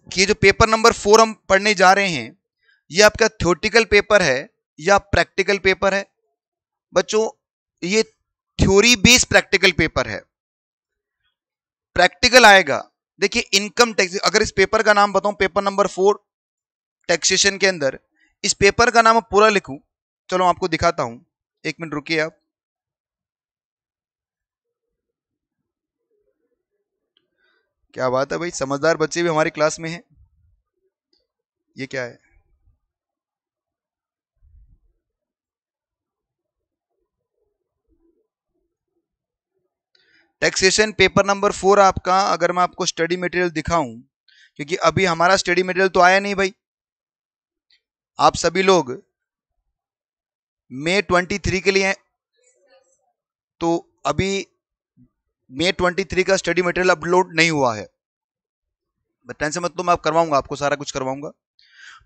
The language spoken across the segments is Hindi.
कि ये जो पेपर नंबर 4 हम पढ़ने जा रहे हैं, ये आपका थ्योरेटिकल पेपर है या प्रैक्टिकल पेपर है? बच्चों ये थ्योरी बेस्ड प्रैक्टिकल पेपर है। प्रैक्टिकल आएगा, देखिए इनकम टैक्स, अगर इस पेपर का नाम बताऊं, पेपर नंबर 4 टैक्सेशन के अंदर, इस पेपर का नाम पूरा लिखूं, चलो आपको दिखाता हूं, एक मिनट रुकिए आप। क्या बात है भाई, समझदार बच्चे भी हमारी क्लास में हैं। ये क्या है? टैक्सेशन पेपर नंबर 4 आपका, अगर मैं आपको स्टडी मटेरियल दिखाऊं, क्योंकि अभी हमारा स्टडी मटेरियल तो आया नहीं भाई, आप सभी लोग मई 23 के लिए, तो अभी मई 23 का स्टडी मटेरियल अपलोड नहीं हुआ है। टेंशन मत लो, मैं आप करवाऊंगा, आपको सारा कुछ करवाऊंगा।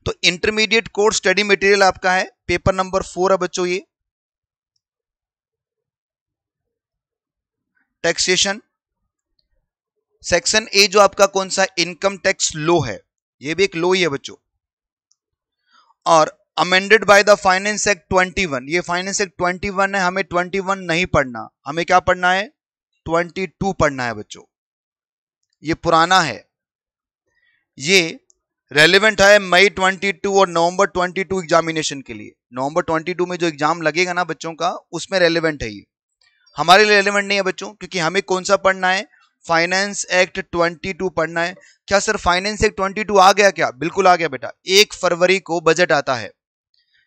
तो इंटरमीडिएट कोर्स स्टडी मटेरियल आपका है, पेपर नंबर 4 है बच्चों, ये टैक्सेशन सेक्शन ए, जो आपका कौन सा, इनकम टैक्स लॉ है, ये भी एक लॉ ही है बच्चों, और amended by the finance act 21, ये फाइनेंस एक्ट 21 है, हमें 21 नहीं पढ़ना, हमें क्या पढ़ना है, 22 पढ़ना है बच्चों। ये पुराना है, ये रेलेवेंट है मई 22 और नवंबर 22 एग्जामिनेशन के लिए। नवंबर 22 में जो एग्जाम लगेगा ना बच्चों का, उसमें रेलेवेंट है ये, हमारे लिए रेलेवेंट नहीं है बच्चों, क्योंकि हमें कौन सा पढ़ना है, फाइनेंस एक्ट 22 पढ़ना है। क्या सर फाइनेंस एक्ट 22 आ गया क्या? बिल्कुल आ गया बेटा, 1 फरवरी को बजट आता है।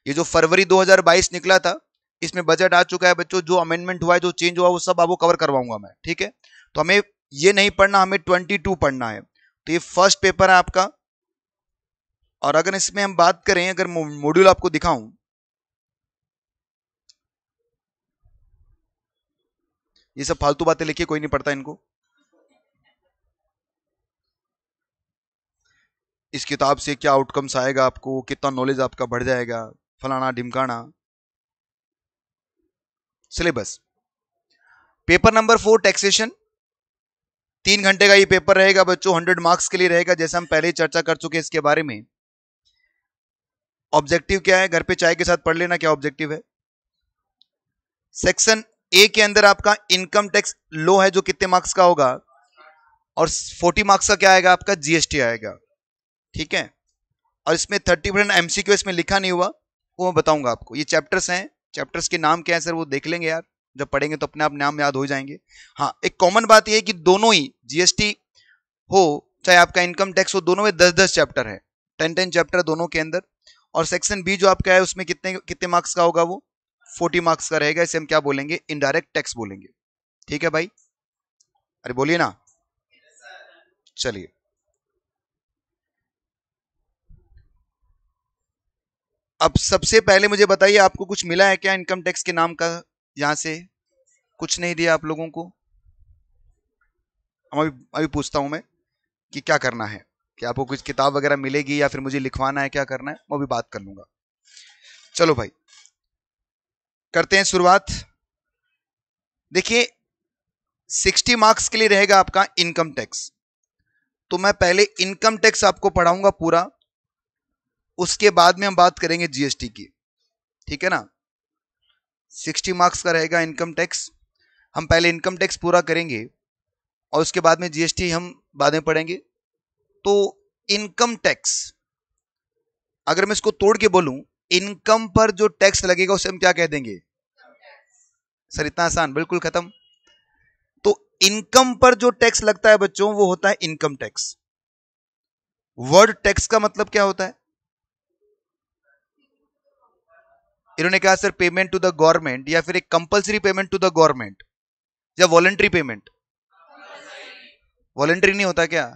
ये जो फरवरी 2022 निकला था, इसमें बजट आ चुका है बच्चों, जो अमेंडमेंट हुआ है, जो चेंज हुआ, वो सब आपको कवर करवाऊंगा मैं, ठीक है। तो हमें ये नहीं पढ़ना, हमें 22 पढ़ना है। तो ये फर्स्ट पेपर है आपका। और अगर इसमें हम बात करें, अगर मॉड्यूल आपको दिखाऊं, ये सब फालतू बातें लिखिए, कोई नहीं पढ़ता इनको। इस किताब से क्या आउटकम्स आएगा आपको, कितना नॉलेज आपका बढ़ जाएगा, फलाना ढिमकाना। सिलेबस पेपर नंबर 4 टैक्सेशन, 3 घंटे का ये पेपर रहेगा बच्चों, 100 मार्क्स के लिए रहेगा, जैसे हम पहले ही चर्चा कर चुके हैं इसके बारे में। ऑब्जेक्टिव क्या है, घर पे चाय के साथ पढ़ लेना क्या ऑब्जेक्टिव है। सेक्शन ए के अंदर आपका इनकम टैक्स लॉ है, जो कितने मार्क्स का होगा, और 40 मार्क्स का क्या आएगा आपका, जीएसटी आएगा, ठीक है। और इसमें 30% एमसीक्यू इसमें लिखा नहीं हुआ, वो मैं बताऊंगा आपको। ये चैप्टर्स हैं, चैप्टर्स के नाम क्या है सर, वो देख लेंगे यार, जब पढ़ेंगे तो अपने आप नाम याद हो जाएंगे। हाँ, एक कॉमन बात ये है कि दोनों ही जीएसटी हो चाहे आपका इनकम टैक्स हो, दोनों में 10-10 चैप्टर है, 10-10 चैप्टर दोनों के अंदर। और सेक्शन बी जो आपका है, उसमें कितने कितने मार्क्स का होगा, वो 40 मार्क्स का रहेगा। इसे हम क्या बोलेंगे, इनडायरेक्ट टैक्स बोलेंगे, ठीक है भाई। अरे बोलिए ना, चलिए। अब सबसे पहले मुझे बताइए, आपको कुछ मिला है क्या इनकम टैक्स के नाम का, यहां से कुछ नहीं दिया आप लोगों को? अभी पूछता हूं मैं कि क्या करना है, कि आपको कुछ किताब वगैरह मिलेगी या फिर मुझे लिखवाना है, क्या करना है, मैं भी बात कर लूंगा। चलो भाई करते हैं शुरुआत। देखिए 60 मार्क्स के लिए रहेगा आपका इनकम टैक्स, तो मैं पहले इनकम टैक्स आपको पढ़ाऊंगा पूरा, उसके बाद में हम बात करेंगे जीएसटी की, ठीक है ना। 60 मार्क्स का रहेगा इनकम टैक्स, हम पहले इनकम टैक्स पूरा करेंगे और उसके बाद में जीएसटी हम बाद में पढ़ेंगे। तो इनकम टैक्स, अगर मैं इसको तोड़ के बोलूं, इनकम पर जो टैक्स लगेगा उसे हम क्या कह देंगे सर, इतना आसान, बिल्कुल खत्म। तो इनकम पर जो टैक्स लगता है बच्चों, वो होता है इनकम टैक्स। वर्ड टैक्स का मतलब क्या होता है, इन्होंने कहा sir payment to the government, या फिर एक compulsory payment to the government, या वॉलंटरी पेमेंट। वॉलंटरी नहीं होता क्या,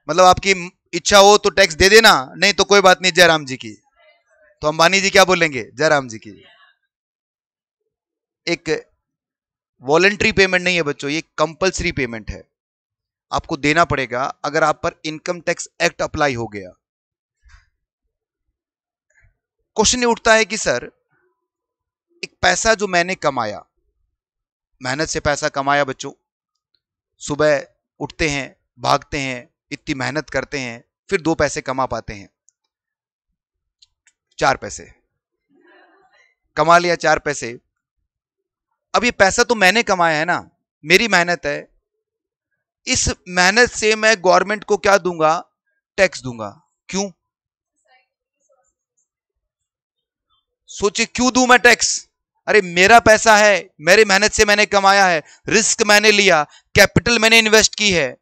मतलब आपकी इच्छा हो तो टैक्स दे देना, नहीं तो कोई बात नहीं, जयराम जी की। तो अंबानी जी क्या बोलेंगे, जयराम जी की। एक वॉलंटरी पेमेंट नहीं है बच्चों, ये कंपलसरी पेमेंट है, आपको देना पड़ेगा अगर आप पर इनकम टैक्स एक्ट अप्लाई हो गया। क्वेश्चन ये उठता है कि सर एक पैसा जो मैंने कमाया, मेहनत से पैसा कमाया बच्चों, सुबह उठते हैं, भागते हैं, इतनी मेहनत करते हैं, फिर 2 पैसे कमा पाते हैं, 4 पैसे कमा लिया, 4 पैसे। अब ये पैसा तो मैंने कमाया है ना, मेरी मेहनत है। इस मेहनत से मैं गवर्नमेंट को क्या दूंगा? टैक्स दूंगा। क्यों? सोचिए, क्यों दूं मैं टैक्स? अरे मेरा पैसा है, मेरी मेहनत से मैंने कमाया है, रिस्क मैंने लिया, कैपिटल मैंने इन्वेस्ट की है।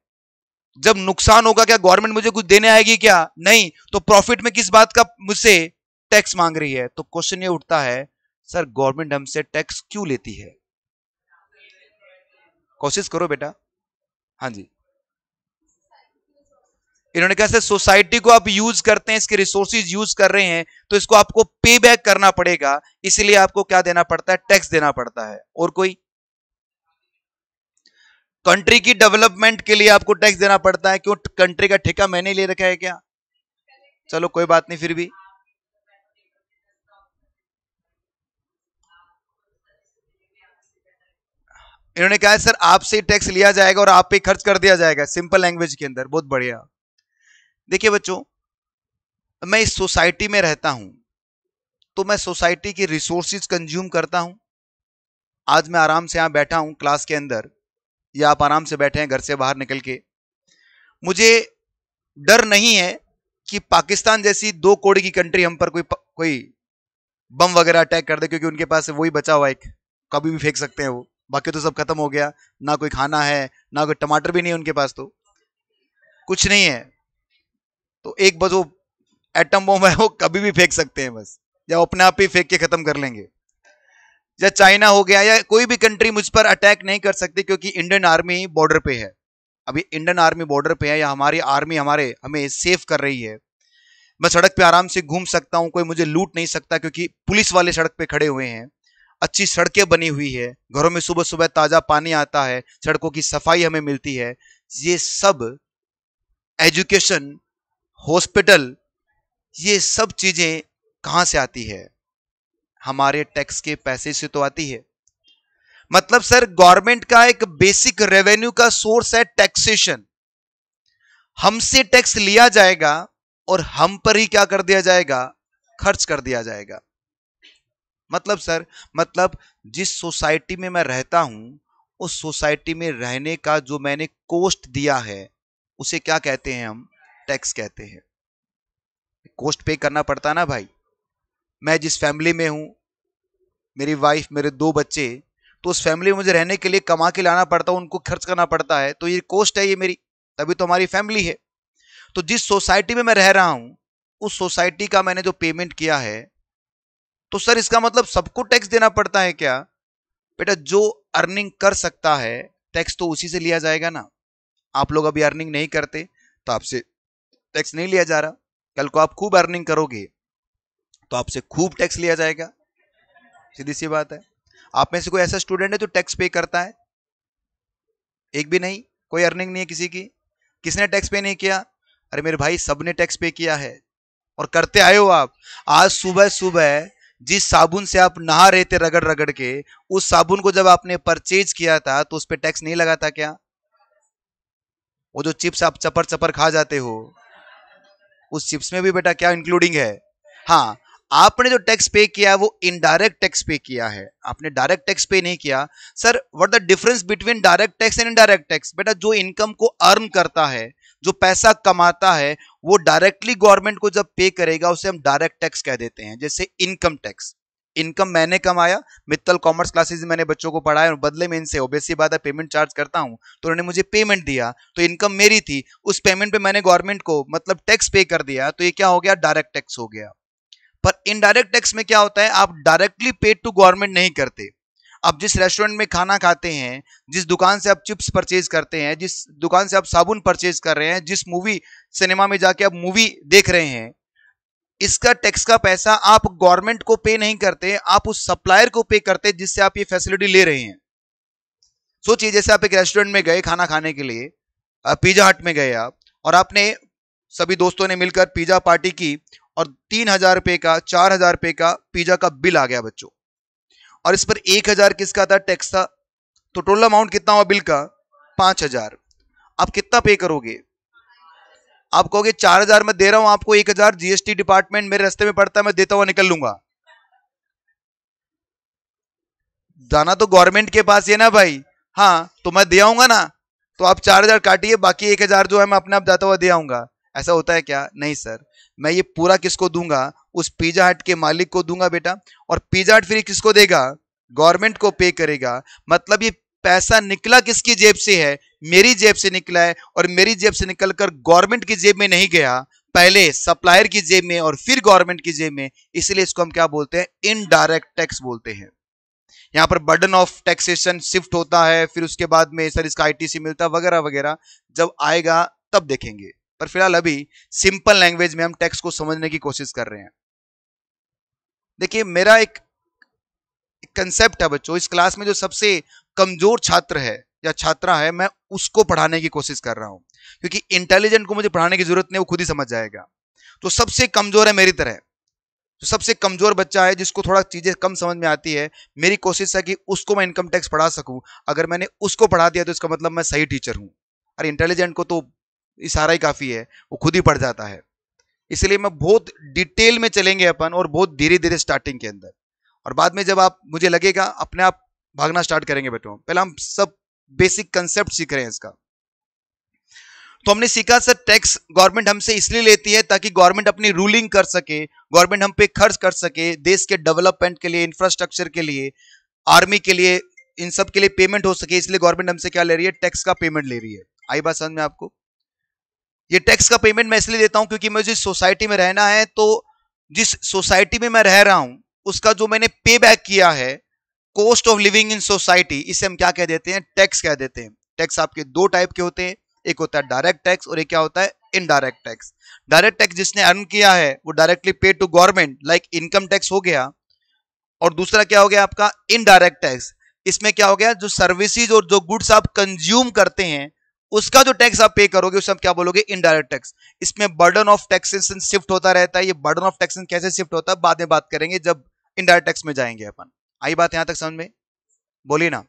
जब नुकसान होगा क्या गवर्नमेंट मुझे कुछ देने आएगी क्या? नहीं। तो प्रॉफिट में किस बात का मुझसे टैक्स मांग रही है? तो क्वेश्चन ये उठता है, सर गवर्नमेंट हमसे टैक्स क्यों लेती है? कोशिश करो बेटा। हाँ जी। इन्होंने कहा सर सोसाइटी को आप यूज करते हैं, इसके रिसोर्सेज यूज कर रहे हैं, तो इसको आपको पे बैक करना पड़ेगा, इसलिए आपको क्या देना पड़ता है? टैक्स देना पड़ता है। और कोई? कंट्री की डेवलपमेंट के लिए आपको टैक्स देना पड़ता है। क्यों? कंट्री का ठेका मैंने ले रखा है क्या? चलो कोई बात नहीं, फिर भी इन्होंने कहा है सर आपसे टैक्स लिया जाएगा और आप पे खर्च कर दिया जाएगा, सिंपल लैंग्वेज के अंदर। बहुत बढ़िया। देखिए बच्चों, मैं इस सोसाइटी में रहता हूं, तो मैं सोसाइटी की रिसोर्सेज कंज्यूम करता हूं। आज मैं आराम से यहां बैठा हूं क्लास के अंदर, या आप आराम से बैठे हैं घर से बाहर निकल के। मुझे डर नहीं है कि पाकिस्तान जैसी 2 करोड़ की कंट्री हम पर कोई बम वगैरह अटैक कर दे, क्योंकि उनके पास वही बचा हुआ, एक कभी भी फेंक सकते हैं वो। बाकी तो सब खत्म हो गया, ना कोई खाना है, ना कोई टमाटर भी नहीं है उनके पास, तो कुछ नहीं है। तो एक बस वो एटम बम है, वो कभी भी फेंक सकते हैं बस, या वो अपने आप ही फेंक के खत्म कर लेंगे। या चाइना हो गया, या कोई भी कंट्री मुझ पर अटैक नहीं कर सकती, क्योंकि इंडियन आर्मी बॉर्डर पे है। अभी इंडियन आर्मी बॉर्डर पे है, या हमारी आर्मी हमें सेफ कर रही है। मैं सड़क पे आराम से घूम सकता हूं, कोई मुझे लूट नहीं सकता, क्योंकि पुलिस वाले सड़क पे खड़े हुए हैं। अच्छी सड़कें बनी हुई है, घरों में सुबह सुबह ताजा पानी आता है, सड़कों की सफाई हमें मिलती है। ये सब एजुकेशन, हॉस्पिटल, ये सब चीजें कहां से आती है? हमारे टैक्स के पैसे से तो आती है। मतलब सर गवर्नमेंट का एक बेसिक रेवेन्यू का सोर्स है टैक्सेशन। हमसे टैक्स लिया जाएगा और हम पर ही क्या कर दिया जाएगा? खर्च कर दिया जाएगा। मतलब सर, मतलब जिस सोसाइटी में मैं रहता हूं, उस सोसाइटी में रहने का जो मैंने कॉस्ट दिया है, उसे क्या कहते हैं हम? टैक्स कहते हैं। कॉस्ट पे करना पड़ता है ना भाई। मैं जिस फैमिली में हूं, मेरी वाइफ, मेरे 2 बच्चे, तो उस फैमिली में मुझे रहने के लिए कमा के लाना पड़ता है, उनको खर्च करना पड़ता है, तो ये कॉस्ट है ये मेरी, तभी तो हमारी फैमिली है। तो जिस सोसाइटी में मैं रह रहा हूं, उस सोसाइटी का मैंने जो पेमेंट किया है, तो सर इसका मतलब सबको टैक्स देना पड़ता है क्या? बेटा जो अर्निंग कर सकता है, टैक्स तो उसी से लिया जाएगा ना। आप लोग अभी अर्निंग नहीं करते, तो आपसे टैक्स नहीं लिया जा रहा। कल को आप खूब अर्निंग करोगे, तो आपसे खूब टैक्स लिया जाएगा। सीधी सी बात है। आप में से कोई ऐसा स्टूडेंट है जो टैक्स पे करता है? एक भी नहीं। कोई अर्निंग नहीं है किसी की। किसने टैक्स पे नहीं किया? अरे मेरे भाई, सबने टैक्स पे किया है, और करते आए हो आप। आज सुबह सुबह जिस साबुन से आप नहा रहे थे रगड़ रगड़ के, उस साबुन को जब आपने परचेज किया था, तो उस पर टैक्स नहीं लगा था क्या? वो जो चिप्स आप चपर चपर खा जाते हो, उस चिप्स में भी बेटा क्या इंक्लूडिंग है? हाँ, आपने जो टैक्स पे किया वो इनडायरेक्ट टैक्स पे किया है, आपने डायरेक्ट टैक्स पे नहीं किया। Sir what the difference between direct tax and indirect tax? बेटा जो इनकम को अर्न करता है, जो पैसा कमाता है, वो डायरेक्टली गवर्नमेंट को जब पे करेगा, उसे हम डायरेक्ट टैक्स कह देते हैं। जैसे इनकम टैक्स, इनकम मैंने कमाया, मित्तल कॉमर्स क्लासेस में मैंने बच्चों को पढ़ाया, और बदले में इनसे ऑब्वियसली बात है पेमेंट चार्ज करता हूं, तो उन्होंने मुझे पेमेंट दिया, तो इनकम मेरी थी, उस पेमेंट पे मैंने गवर्नमेंट को मतलब टैक्स पे कर दिया, तो ये क्या हो गया? डायरेक्ट टैक्स हो गया। पर इनडायरेक्ट टैक्स में क्या होता है? आप डायरेक्टली पेड टू गवर्नमेंट नहीं करते। आप जिस रेस्टोरेंट में खाना खाते हैं, जिस दुकान से आप चिप्स परचेज करते हैं, जिस दुकान से आप साबुन परचेज कर रहे हैं, जिस मूवी सिनेमा में जाके आप मूवी देख रहे हैं, इसका टैक्स का पैसा आप गवर्नमेंट को पे नहीं करते, आप उस सप्लायर को पे करते जिससे आप ये फैसिलिटी ले रहे हैं। सोचिए, जैसे आप एक रेस्टोरेंट में गए खाना खाने के लिए, पिज्जा हट में गए आप, और आपने सभी दोस्तों ने मिलकर पिज्जा पार्टी की, और 3,000 रुपए का, 4,000 रुपए का पिज्जा का बिल आ गया बच्चों, और इस पर 1,000 किसका था? टैक्स था। तो टोटल अमाउंट कितना हुआ बिल का? 5,000। आप कितना पे करोगे? आप कहोगे 4,000 मैं दे रहा हूं आपको, 1,000 जीएसटी डिपार्टमेंट मेरे रास्ते में पड़ता है, मैं देता हुआ निकल लूंगा। जाना तो गवर्नमेंट के पास है ना भाई। हाँ तो मैं दे आऊंगा ना, तो आप 4,000 काटिए, बाकी 1,000 जो है मैं अपने आप जाता हुआ दे आऊंगा। ऐसा होता है क्या? नहीं सर, मैं ये पूरा किसको दूंगा? उस पिज्जा हट के मालिक को दूंगा बेटा। और पिज्जा हट फिर किसको देगा? गवर्नमेंट को पे करेगा। मतलब ये पैसा निकला किसकी जेब से है? मेरी जेब से निकला है। और मेरी जेब से निकलकर गवर्नमेंट की जेब में नहीं गया, पहले सप्लायर की जेब में और फिर गवर्नमेंट की जेब में। इसलिए इसको हम क्या बोलते हैं? इनडायरेक्ट टैक्स बोलते हैं। यहाँ पर बर्डन ऑफ टैक्सेशन शिफ्ट होता है, फिर उसके बाद में सर इसका आईटीसी मिलता है वगैरह वगैरह, जब आएगा तब देखेंगे। पर फिलहाल अभी सिंपल लैंग्वेज में हम टैक्स को समझने की कोशिश कर रहे हैं। देखिए मेरा एक कंसेप्ट है बच्चों, इस क्लास में जो सबसे कमजोर छात्र है या छात्रा है, मैं उसको पढ़ाने की कोशिश कर रहा हूं, क्योंकि इंटेलिजेंट को मुझे पढ़ाने की जरूरत नहीं, वो खुद ही समझ जाएगा। तो सबसे कमजोर है मेरी तरह, जो सबसे कमजोर बच्चा है, जिसको थोड़ा चीजें कम समझ में आती है, मेरी कोशिश है कि उसको मैं इनकम टैक्स पढ़ा सकूं। अगर मैंने उसको पढ़ा दिया तो इसका मतलब मैं सही टीचर हूं। अरे इंटेलिजेंट को तो इशारा ही काफी है, वो खुद ही पढ़ जाता है। इसलिए मैं बहुत डिटेल में चलेंगे अपन, और बहुत धीरे धीरे स्टार्टिंग के अंदर, और बाद में जब आप मुझे लगेगा अपने आप भागना स्टार्ट करेंगे बेटो। पहले हम सब बेसिक कंसेप्ट सीख रहे हैं इसका। तो हमने सीखा सर टैक्स गवर्नमेंट हमसे इसलिए लेती है ताकि गवर्नमेंट अपनी रूलिंग कर सके, गवर्नमेंट हम पे खर्च कर सके, देश के डेवलपमेंट के लिए, इंफ्रास्ट्रक्चर के लिए, आर्मी के लिए, इन सब के लिए पेमेंट हो सके। इसलिए गवर्नमेंट हमसे क्या ले रही है? टैक्स का पेमेंट ले रही है। आई बात समझ में आपको? ये टैक्स का पेमेंट मैं इसलिए देता हूं क्योंकि मुझे जिस सोसाइटी में रहना है, तो जिस सोसाइटी में मैं रह रहा हूं उसका जो मैंने पे बैक किया है, cost of living in society, इसे हम क्या कह देते हैं? टैक्स कह देते हैं। टैक्स आपके दो टाइप के होते हैं, एक होता है डायरेक्ट टैक्स और एक क्या होता है? Indirect tax. डायरेक्ट टैक्स जिसने अर्न किया है वो directly pay to government, like income tax हो गया। और दूसरा क्या हो गया आपका? Indirect tax. इसमें क्या हो गया? जो सर्विसेज और जो गुड्स आप कंज्यूम करते हैं उसका जो टैक्स आप पे करोगे उसे आप क्या बोलोगे? Indirect tax. इसमें बर्डन ऑफ टैक्सेशन शिफ्ट होता रहता है। ये बर्डन ऑफ टैक्सेशन कैसे शिफ्ट होता है बाद में बात करेंगे, जब इनडायरेक्ट टैक्स में जाएंगे अपन। आई बात यहां तक समझ में? बोलिए ना।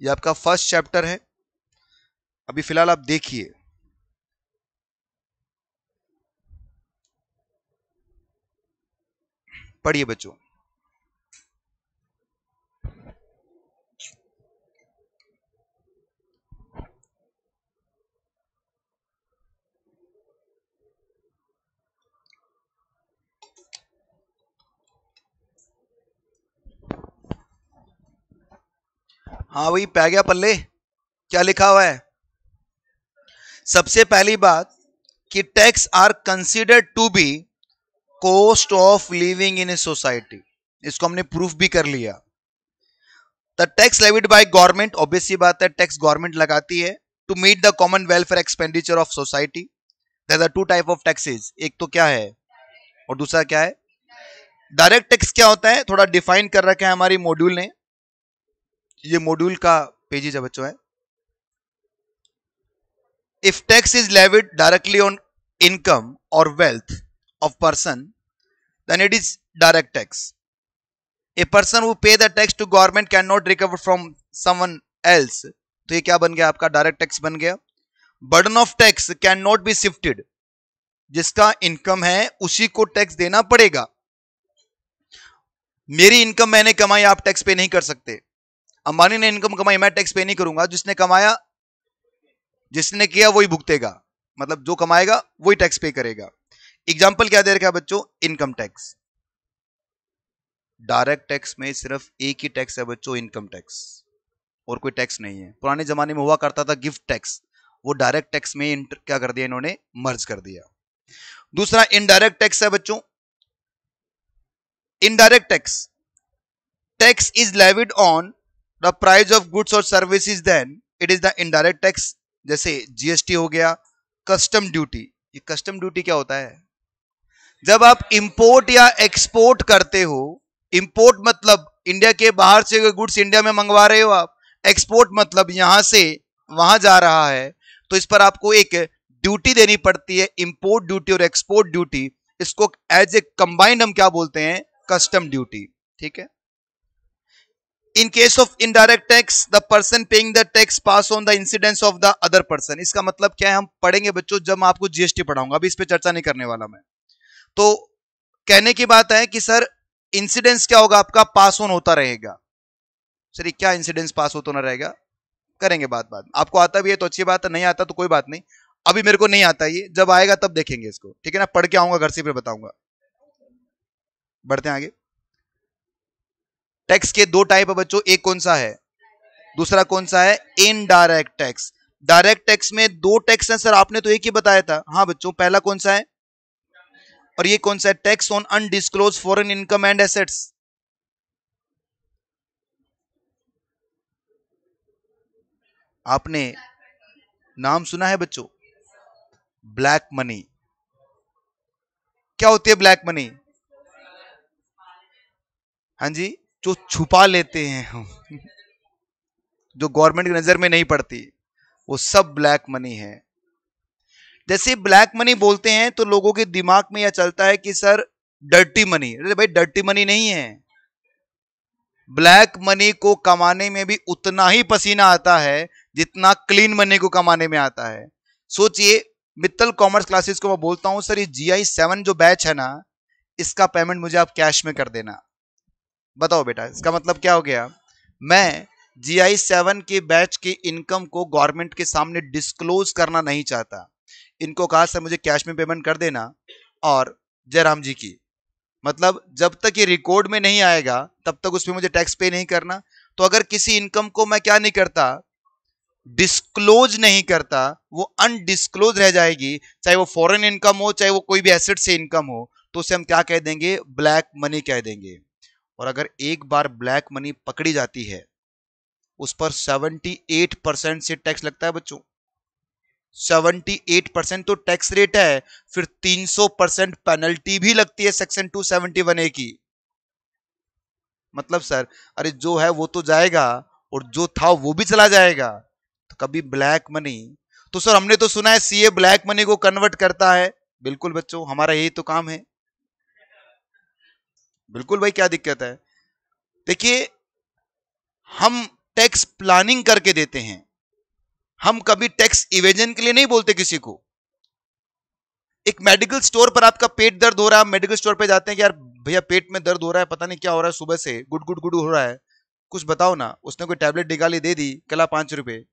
ये आपका फर्स्ट चैप्टर है, अभी फिलहाल आप देखिए। पढ़िए बच्चों। हाँ वही पै गया पल्ले, क्या लिखा हुआ है? सबसे पहली बात कि tax are considered to be cost of living in a society. इसको हमने प्रूफ भी कर लिया। The tax levied by government, obvious सी बात है टैक्स गवर्नमेंट लगाती है to meet the common welfare expenditure of society. There are two type of taxes, एक तो क्या है और दूसरा क्या है? डायरेक्ट टैक्स क्या होता है थोड़ा डिफाइन कर रखा है हमारी मॉड्यूल ने, ये मॉड्यूल का पेज है बच्चों है। If tax is levied directly on income or wealth of person, then it is direct tax. A person who pay the tax to government cannot recover from someone else. तो ये क्या बन गया आपका? डायरेक्ट टैक्स बन गया। Burden of tax can not be shifted, जिसका इनकम है उसी को टैक्स देना पड़ेगा। मेरी इनकम मैंने कमाई, आप टैक्स पे नहीं कर सकते। अंबानी ने इनकम कमाई, मैं टैक्स पे नहीं करूंगा। जिसने कमाया, जिसने किया वही भुगतेगा, मतलब जो कमाएगा वही टैक्स पे करेगा। एग्जाम्पल क्या दे रखा है बच्चों? Income tax. डायरेक्ट टैक्स में सिर्फ एक ही टैक्स है बच्चों, इनकम टैक्स, और कोई टैक्स नहीं है। पुराने जमाने में हुआ करता था गिफ्ट टैक्स, वो डायरेक्ट टैक्स में क्या कर दिया इन्होंने? मर्ज कर दिया। दूसरा इनडायरेक्ट टैक्स है बच्चों। Indirect tax, tax is levied on the price of goods और services, then it is the indirect tax. जैसे जीएसटी हो गया, कस्टम ड्यूटी। ये कस्टम ड्यूटी क्या होता है? जब आप इंपोर्ट या एक्सपोर्ट करते हो, इंपोर्ट मतलब इंडिया के बाहर से गुड्स इंडिया में मंगवा रहे हो आप, एक्सपोर्ट मतलब यहां से वहां जा रहा है, तो इस पर आपको एक ड्यूटी देनी पड़ती है, इंपोर्ट ड्यूटी और एक्सपोर्ट ड्यूटी। इसको एज ए कंबाइंड हम क्या बोलते हैं? कस्टम ड्यूटी, ठीक है। In case of indirect tax the person paying the tax pass on the incidence of the other person. इसका मतलब क्या है, हम पढ़ेंगे बच्चों जब मैं आपको जीएसटी पढ़ाऊंगा, अभी इस पे चर्चा नहीं करने वाला मैं। तो कहने की बात है कि सर इंसिडेंस क्या होगा आपका, पास ऑन होता रहेगा। सर ये क्या इंसिडेंस पास होता ना रहेगा, करेंगे बात बात। आपको आता भी है तो अच्छी बात है, नहीं आता तो कोई बात नहीं। अभी मेरे को नहीं आता, ये जब आएगा तब देखेंगे इसको, ठीक है ना। पढ़ के आऊंगा घर से फिर बताऊंगा। बढ़ते हैं आगे। टैक्स के दो टाइप है बच्चों, एक कौन सा है, दूसरा कौन सा है, इनडायरेक्ट टैक्स। डायरेक्ट टैक्स में दो टैक्स है सर, आपने तो एक ही बताया था। हाँ बच्चों, पहला कौन सा है और ये कौन सा है, tax on undisclosed foreign income and assets. आपने नाम सुना है बच्चों, ब्लैक मनी। क्या होती है ब्लैक मनी, हाँ जी, जो छुपा लेते हैं हम जो गवर्नमेंट की नजर में नहीं पड़ती, वो सब ब्लैक मनी है। जैसे ब्लैक मनी बोलते हैं तो लोगों के दिमाग में यह चलता है कि सर डर्टी मनी। अरे भाई डर्टी मनी नहीं है, ब्लैक मनी को कमाने में भी उतना ही पसीना आता है जितना क्लीन मनी को कमाने में आता है। सोचिए, मित्तल कॉमर्स क्लासेस को मैं बोलता हूं सर ये GI 7 जो बैच है ना, इसका पेमेंट मुझे आप कैश में कर देना। बताओ बेटा इसका मतलब क्या हो गया, मैं GI 7 के बैच की इनकम को गवर्नमेंट के सामने डिस्क्लोज करना नहीं चाहता। इनको कहा सर मुझे कैश में पेमेंट कर देना, और जयराम जी की मतलब जब तक ये रिकॉर्ड में नहीं आएगा तब तक उस पर मुझे टैक्स पे नहीं करना। तो अगर किसी इनकम को मैं क्या नहीं करता, डिस्क्लोज नहीं करता, वो अनडिस्क्लोज रह जाएगी, चाहे वो फॉरेन इनकम हो चाहे वो कोई भी एसेट से इनकम हो, तो उसे हम क्या कह देंगे, ब्लैक मनी कह देंगे। और अगर एक बार ब्लैक मनी पकड़ी जाती है उस पर 78% से टैक्स लगता है बच्चों। 78% तो टैक्स रेट है, फिर 300% पेनल्टी भी लगती है सेक्शन 271A की। मतलब सर अरे जो है वो तो जाएगा और जो था वो भी चला जाएगा, तो कभी ब्लैक मनी। तो सर हमने तो सुना है सीए ब्लैक मनी को कन्वर्ट करता है। बिल्कुल बच्चों, हमारा यही तो काम है। बिल्कुल भाई, क्या दिक्कत है। देखिए हम टैक्स प्लानिंग करके देते हैं, हम कभी टैक्स इवेजन के लिए नहीं बोलते किसी को। एक मेडिकल स्टोर पर आपका पेट दर्द हो रहा है, आप मेडिकल स्टोर पे जाते हैं कि यार भैया पेट में दर्द हो रहा है, पता नहीं क्या हो रहा है, सुबह से गुड गुड गुड हो रहा है, कुछ बताओ ना। उसने कोई टैबलेट निकाली दे दी, कला 5 रुपए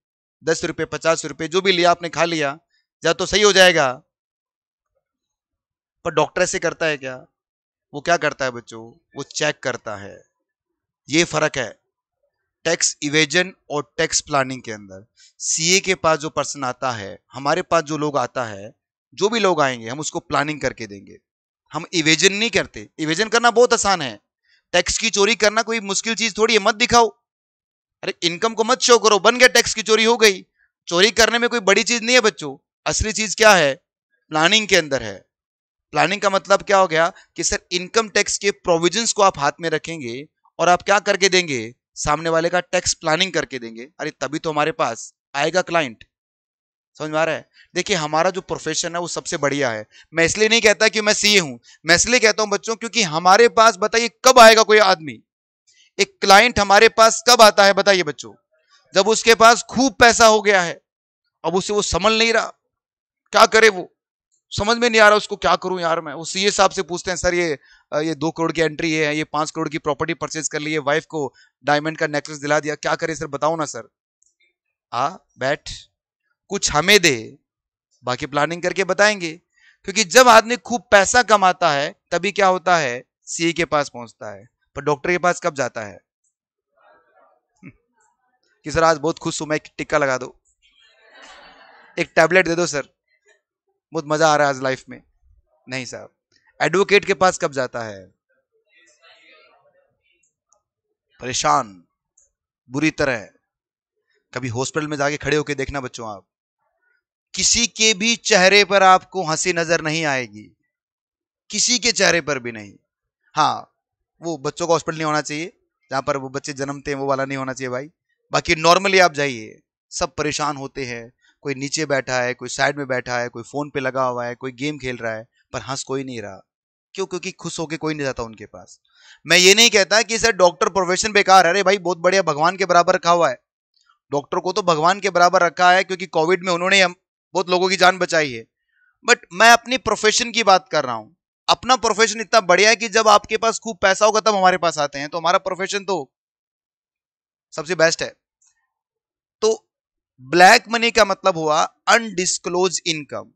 10 रुपए 50 रुपए जो भी लिया आपने खा लिया, या तो सही हो जाएगा। पर डॉक्टर ऐसे करता है क्या, वो क्या करता है बच्चों, वो चेक करता है। ये फर्क है टैक्स इवेजन और टैक्स प्लानिंग के अंदर। सीए के पास जो पर्सन आता है, हमारे पास जो लोग आता है, जो भी लोग आएंगे हम उसको प्लानिंग करके देंगे, हम इवेजन नहीं करते। इवेजन करना बहुत आसान है, टैक्स की चोरी करना कोई मुश्किल चीज थोड़ी है, मत दिखाओ। अरे इनकम को मत शो करो, बन गया टैक्स की चोरी हो गई। चोरी करने में कोई बड़ी चीज नहीं है बच्चों, असली चीज क्या है, प्लानिंग के अंदर है। प्लानिंग का मतलब क्या हो गया कि सर इनकम टैक्स के प्रोविजंस को आप हाथ में रखेंगे और आप क्या करके देंगे, सामने वाले का टैक्स प्लानिंग करके देंगे। अरे तभी तो हमारे पास आएगा क्लाइंट। समझ में आ रहा है। देखिए हमारा जो प्रोफेशन है वो सबसे बढ़िया है। मैं इसलिए नहीं कहता कि मैं सीए हूं, मैं इसलिए कहता हूं बच्चों क्योंकि हमारे पास बताइए कब आएगा कोई आदमी, एक क्लाइंट हमारे पास कब आता है बताइए बच्चों, जब उसके पास खूब पैसा हो गया है, अब उसे वो संभल नहीं रहा, क्या करे, वो समझ में नहीं आ रहा उसको क्या करूं यार मैं। वो सीए साहब से पूछते हैं सर ये 2 करोड़ की एंट्री है, ये 5 करोड़ की प्रॉपर्टी परचेज कर ली है, वाइफ को डायमंड का नेकलेस दिला दिया, क्या करे सर बताओ ना सर। आ बैठ, कुछ हमें दे, बाकी प्लानिंग करके बताएंगे। क्योंकि जब आदमी खूब पैसा कमाता है तभी क्या होता है, सीए के पास पहुंचता है। पर डॉक्टर के पास कब जाता है कि सर आज बहुत खुश हूं मैं, एक टिक्का लगा दो, एक टैबलेट दे दो सर, बहुत मजा आ रहा है आज लाइफ में। नहीं साहब, एडवोकेट के पास कब जाता है, परेशान बुरी तरह। कभी हॉस्पिटल में जाके खड़े होके देखना बच्चों, आप किसी के भी चेहरे पर आपको हंसी नजर नहीं आएगी, किसी के चेहरे पर भी नहीं। हाँ, वो बच्चों का हॉस्पिटल नहीं होना चाहिए जहां पर वो बच्चे जन्मते हैं, वो वाला नहीं होना चाहिए भाई। बाकी नॉर्मली आप जाइए, सब परेशान होते हैं, कोई नीचे बैठा है, कोई साइड में बैठा है, कोई फोन पे लगा हुआ है, कोई गेम खेल रहा है, पर हंस कोई नहीं रहा। क्यों? क्योंकि खुश होके कोई नहीं जाता उनके पास। मैं ये नहीं कहता कि सर डॉक्टर प्रोफेशन बेकार है, अरे भाई बहुत बढ़िया, भगवान के बराबर रखा हुआ है, डॉक्टर को तो भगवान के बराबर रखा है, क्योंकि कोविड में उन्होंने बहुत लोगों की जान बचाई है। बट मैं अपनी प्रोफेशन की बात कर रहा हूं। अपना प्रोफेशन इतना बढ़िया है कि जब आपके पास खूब पैसा होगा तब हमारे पास आते हैं, तो हमारा प्रोफेशन तो सबसे बेस्ट है। तो ब्लैक मनी का मतलब हुआ अनडिस्क्लोज इनकम,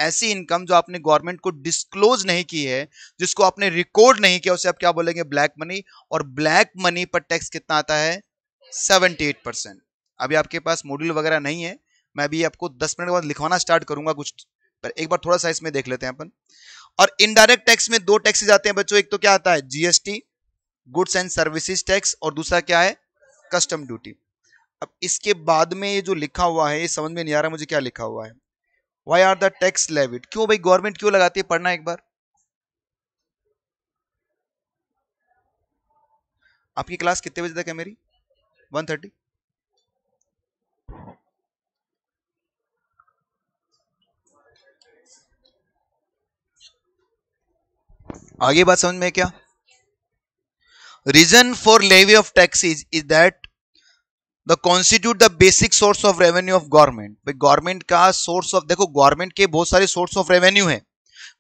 ऐसी इनकम जो आपने गवर्नमेंट को डिस्क्लोज नहीं की है, जिसको आपने रिकॉर्ड नहीं किया, उसे आप क्या बोलेंगे? Black money. और ब्लैक मनी पर टैक्स कितना आता है? 78%। अभी आपके पास मॉड्यूल वगैरह नहीं है, मैं अभी आपको 10 मिनट बाद लिखवाना स्टार्ट करूंगा कुछ, पर एक बार थोड़ा सा इसमें देख लेते हैं अपन। और इनडायरेक्ट टैक्स में 2 टैक्सेस आते हैं बच्चों, एक तो क्या आता है? GST, goods and services tax, और दूसरा क्या है? Custom duty. अब इसके बाद में ये जो लिखा हुआ है, ये समझ में नहीं आ रहा मुझे क्या लिखा हुआ है। Why are the tax levied? क्यों भाई गवर्नमेंट क्यों लगाती है? पढ़ना एक बार। आपकी क्लास कितने बजे तक है मेरी? 1:30। आगे बात समझ में क्या? Reason for levy of taxes is that the constitute the basic source of revenue of government. भाई गवर्नमेंट का सोर्स ऑफ, देखो गवर्नमेंट के बहुत सारे सोर्स ऑफ रेवेन्यू है,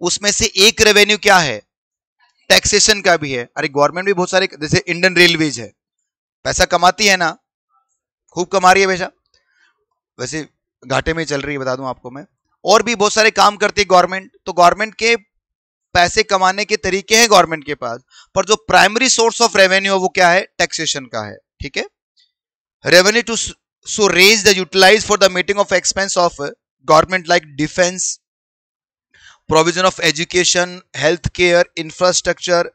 उसमें से एक रेवेन्यू क्या है? टैक्सेशन का भी है। अरे गवर्नमेंट भी बहुत सारे, जैसे इंडियन रेलवेज है, पैसा कमाती है ना, खूब कमा रही है वैसा, वैसे घाटे में चल रही है बता दूं आपको मैं। और भी बहुत सारे काम करती है गवर्नमेंट, तो गवर्नमेंट के पैसे कमाने के तरीके हैं गवर्नमेंट के पास, पर जो प्राइमरी सोर्स ऑफ रेवेन्यू है वो क्या है? टैक्सेशन का है। ठीक है, revenue to so raise the utilise for the meeting of expense of government like defence, provision of education, health care, infrastructure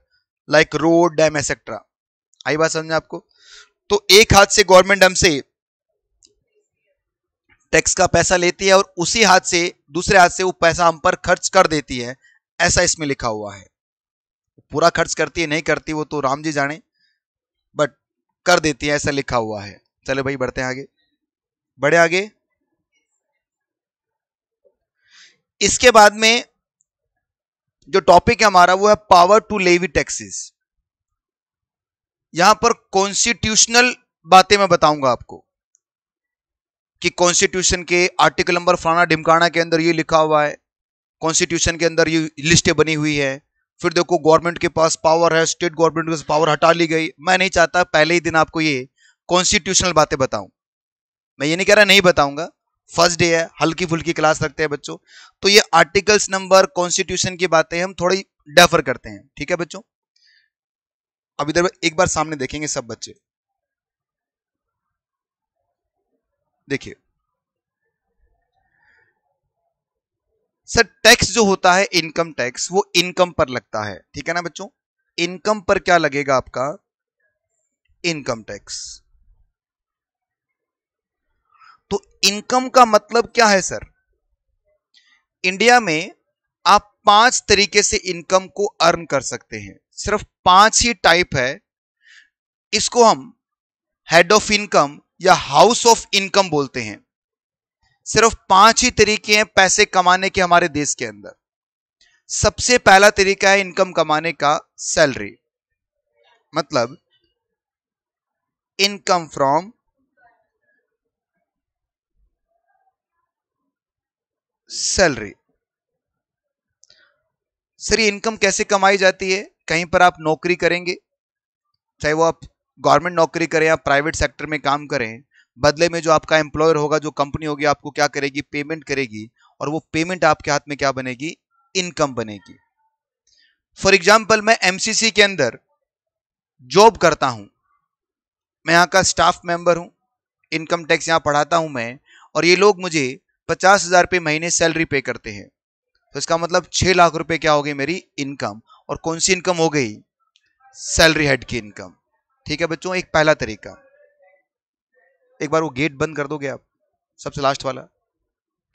like road, dam etcetera. आई बात समझ आपको? तो एक हाथ से गवर्नमेंट हमसे टैक्स का पैसा लेती है और उसी हाथ से, दूसरे हाथ से वो पैसा हम पर खर्च कर देती है, ऐसा इसमें लिखा हुआ है। पूरा खर्च करती है नहीं करती वो तो राम जी जाने, बट कर देती है ऐसा लिखा हुआ है। चलो भाई बढ़ते हैं आगे, बढ़े आगे। इसके बाद में जो टॉपिक है हमारा वो है पावर टू लेवी टैक्सेस। यहां पर कॉन्स्टिट्यूशनल बातें मैं बताऊंगा आपको कि कॉन्स्टिट्यूशन के आर्टिकल नंबर फलाना ढिमकाना के अंदर ये लिखा हुआ है, कॉन्स्टिट्यूशन के अंदर ये लिस्टें बनी हुई है, फिर देखो गवर्नमेंट के पास पावर है, स्टेट गवर्नमेंट के पास पावर हटा ली गई। मैं नहीं चाहता पहले ही दिन आपको ये कॉन्स्टिट्यूशनल बातें बताऊं, मैं ये नहीं कह रहा नहीं बताऊंगा, फर्स्ट डे है, हल्की फुल्की क्लास रखते हैं बच्चों, तो ये आर्टिकल्स नंबर कॉन्स्टिट्यूशन की बातें हम थोड़ी डेफर करते हैं। ठीक है बच्चों, अब इधर एक बार सामने देखेंगे सब बच्चे, देखिए सर टैक्स जो होता है इनकम टैक्स, वो इनकम पर लगता है। ठीक है ना बच्चों, इनकम पर क्या लगेगा आपका? Income tax. तो इनकम का मतलब क्या है सर? इंडिया में आप 5 तरीके से इनकम को अर्न कर सकते हैं, सिर्फ 5 ही टाइप है। इसको हम हेड ऑफ इनकम या हाउस ऑफ इनकम बोलते हैं। सिर्फ 5 ही तरीके हैं पैसे कमाने के हमारे देश के अंदर। सबसे पहला तरीका है इनकम कमाने का, सैलरी, मतलब इनकम फ्रॉम सैलरी। सर ये इनकम कैसे कमाई जाती है? कहीं पर आप नौकरी करेंगे, चाहे वो आप गवर्नमेंट नौकरी करें या प्राइवेट सेक्टर में काम करें, बदले में जो आपका एम्प्लॉयर होगा, जो कंपनी होगी, आपको क्या करेगी? पेमेंट करेगी, और वो पेमेंट आपके हाथ में क्या बनेगी? इनकम बनेगी। फॉर एग्जाम्पल मैं एमसीसी के अंदर जॉब करता हूं, मैं यहां का स्टाफ मेंबर हूं, इनकम टैक्स यहां पढ़ाता हूं मैं, और ये लोग मुझे 50,000 रुपये महीने सैलरी पे करते हैं, तो इसका मतलब 6 लाख रुपए क्या हो गई मेरी इनकम। और कौन सी इनकम हो गई? सैलरी हेड की इनकम। ठीक है बच्चों, एक पहला तरीका। एक बार वो गेट बंद कर दोगे आप, सबसे लास्ट वाला,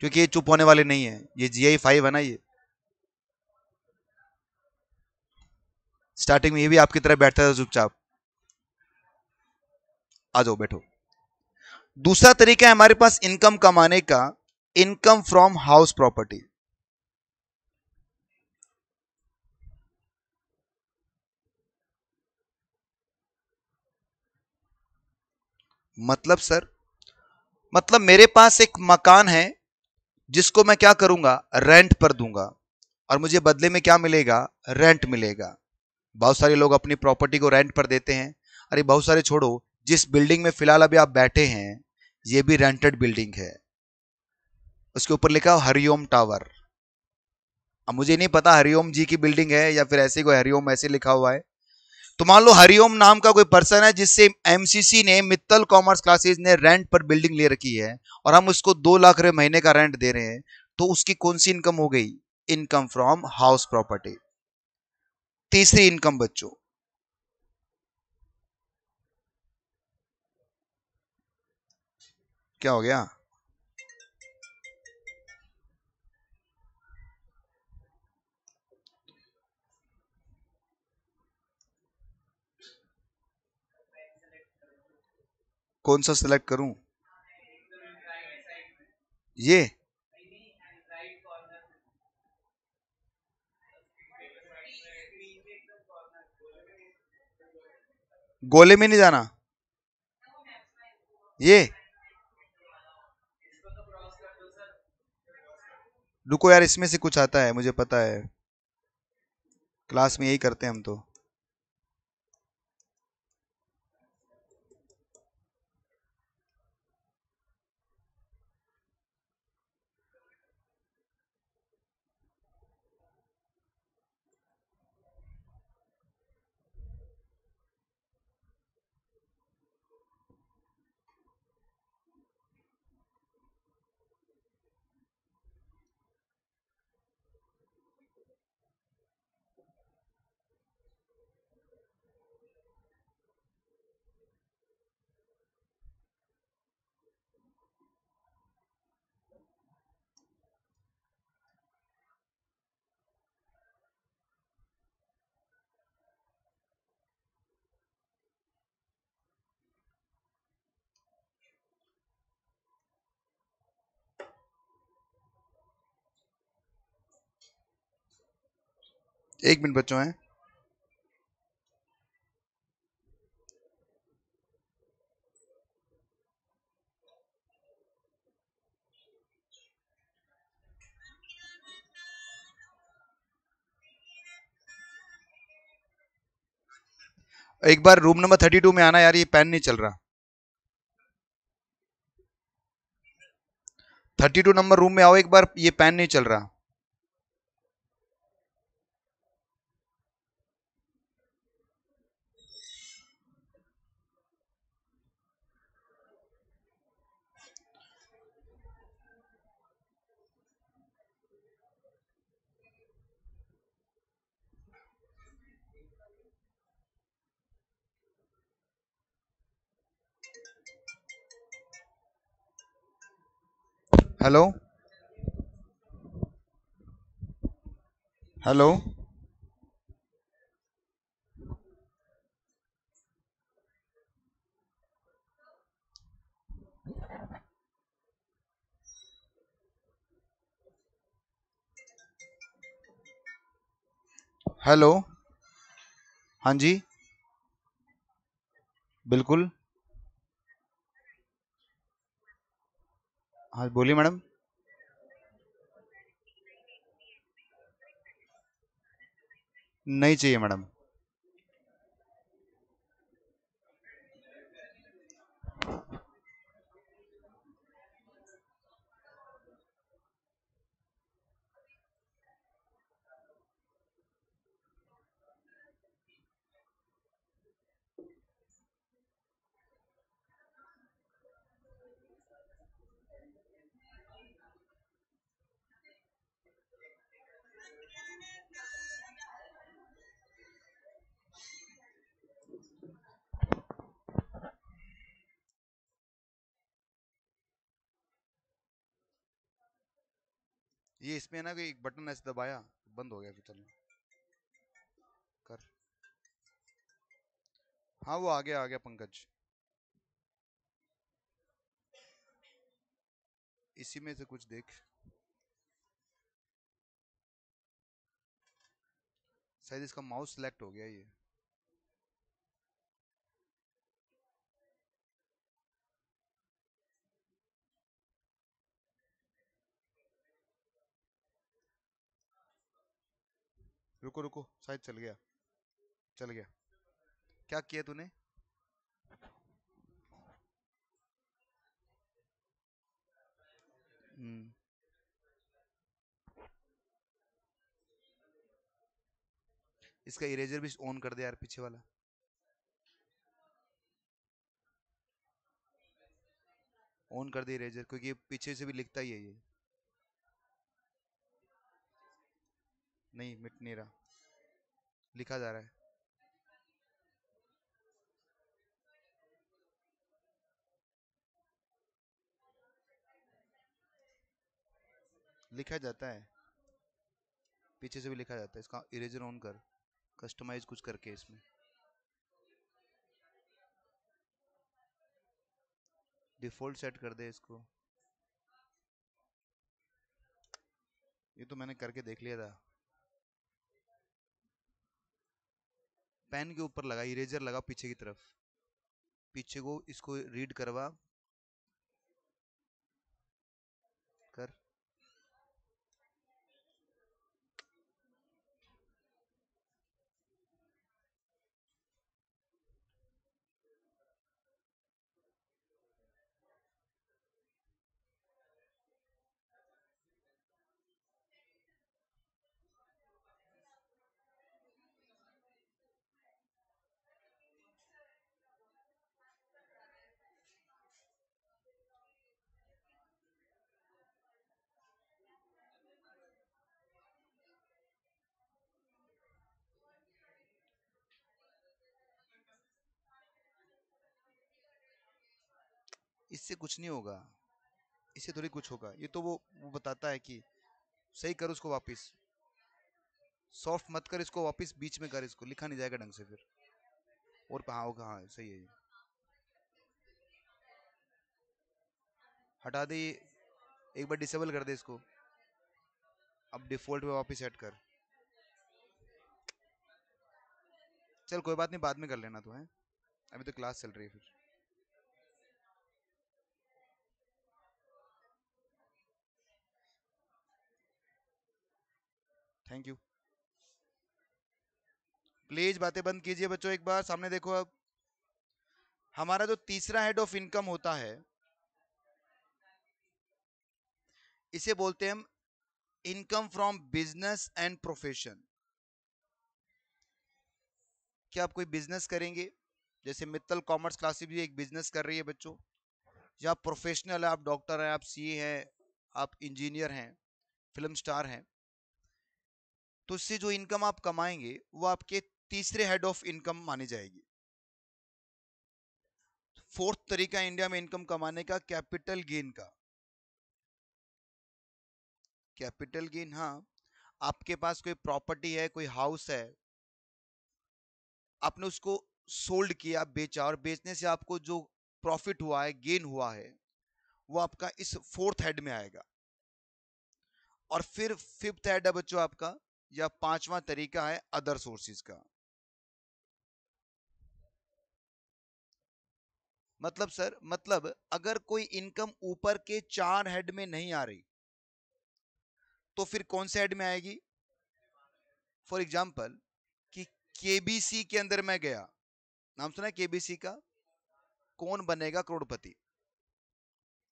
क्योंकि ये चुप होने वाले नहीं है, ये जीआई 5 है ना, ये स्टार्टिंग में ये भी आपकी तरह बैठता था चुपचाप। आ जाओ बैठो। दूसरा तरीका है हमारे पास इनकम कमाने का, इनकम फ्रॉम हाउस प्रॉपर्टी। मतलब सर, मतलब मेरे पास एक मकान है जिसको मैं क्या करूंगा, रेंट पर दूंगा, और मुझे बदले में क्या मिलेगा, रेंट मिलेगा। बहुत सारे लोग अपनी प्रॉपर्टी को रेंट पर देते हैं। अरे बहुत सारे छोड़ो, जिस बिल्डिंग में फिलहाल अभी आप बैठे हैं ये भी रेंटेड बिल्डिंग है। उसके ऊपर लिखा है हरिओम टावर। अब मुझे नहीं पता हरिओम जी की बिल्डिंग है या फिर ऐसे कोई हरिओम ऐसे लिखा हुआ है। तो मान लो हरिओम नाम का कोई पर्सन है जिससे एमसीसी ने, मित्तल कॉमर्स क्लासेस ने रेंट पर बिल्डिंग ले रखी है, और हम उसको 2 लाख रुपए महीने का रेंट दे रहे हैं, तो उसकी कौन सी इनकम हो गई, इनकम फ्रॉम हाउस प्रॉपर्टी। तीसरी इनकम बच्चों, क्या हो गया, कौन सा सिलेक्ट करूं, ये गोले में नहीं जाना, ये रुको यार, इसमें से कुछ आता है मुझे पता है, क्लास में यही करते हैं हम तो। एक मिनट बच्चों है, एक बार रूम नंबर 32 में आना यार, ये पेन नहीं चल रहा। 32 नंबर रूम में आओ एक बार, ये पेन नहीं चल रहा। हेलो, हेलो, हेलो, हाँ जी, बिल्कुल, हाँ बोलिए मैडम। नहीं चाहिए मैडम। ये इसमें ना कोई एक बटन ऐसे दबाया, बंद हो गया, फिर चलो कर। हाँ वो आ गया पंकज, इसी में से कुछ देख, शायद इसका माउस सेलेक्ट हो गया ये। रुको रुको, शायद चल गया, चल गया। क्या किया तूने? इसका इरेजर भी ऑन कर दे यार, पीछे वाला। ऑन कर दे इरेजर, क्योंकि पीछे से भी लिखता ही है ये। नहीं मिट नहीं रहा, लिखा जा रहा है। लिखा जाता है, पीछे से भी लिखा जाता है। इसका इरेजर ऑन कर, कस्टमाइज कुछ करके इसमें। डिफॉल्ट सेट कर दे इसको। ये तो मैंने करके देख लिया था। पेन के ऊपर लगा, इरेजर लगा पीछे की तरफ, पीछे को इसको रीड करवा कर। इससे कुछ नहीं होगा, इससे थोड़ी कुछ होगा। ये तो वो बताता है कि सही कर उसको वापस, सॉफ्ट मत कर इसको, वापस बीच में कर इसको, लिखा नहीं जाएगा ढंग से फिर। और हाँ होगा, हाँ सही है ये। हटा दे ये, एक बार डिसेबल कर दे इसको। अब डिफॉल्ट पे वापस सेट कर। चल कोई बात नहीं, बाद में कर लेना तू है, अभी तो क्लास चल रही है फिर। Thank you. प्लीज बातें बंद कीजिए बच्चों, एक बार सामने देखो। अब हमारा जो तीसरा हेड ऑफ इनकम होता है, इसे बोलते हैं हम income from business and profession. क्या आप कोई बिजनेस करेंगे? जैसे मित्तल कॉमर्स क्लासेस भी एक बिजनेस कर रही है बच्चों, या आप प्रोफेशनल है, आप डॉक्टर हैं, आप सीए हैं, आप इंजीनियर हैं, फिल्म स्टार हैं, तो इससे जो इनकम आप कमाएंगे वो आपके तीसरे हेड ऑफ इनकम मानी जाएगी। फोर्थ तरीका इंडिया में इनकम कमाने का, कैपिटल गेन का। कैपिटल गेन, हाँ, आपके पास कोई प्रॉपर्टी है, कोई हाउस है, आपने उसको सोल्ड किया, बेचा, और बेचने से आपको जो प्रॉफिट हुआ है, गेन हुआ है, वो आपका इस फोर्थ हेड में आएगा। और फिर फिफ्थ हेड है बच्चों आपका, या पांचवा तरीका है अदर सोर्सेज का। मतलब सर, मतलब अगर कोई इनकम ऊपर के चार हेड में नहीं आ रही, तो फिर कौन से हेड में आएगी? फॉर एग्जाम्पल कि केबीसी के अंदर मैं गया, नाम सुना है केबीसी का, कौन बनेगा करोड़पति,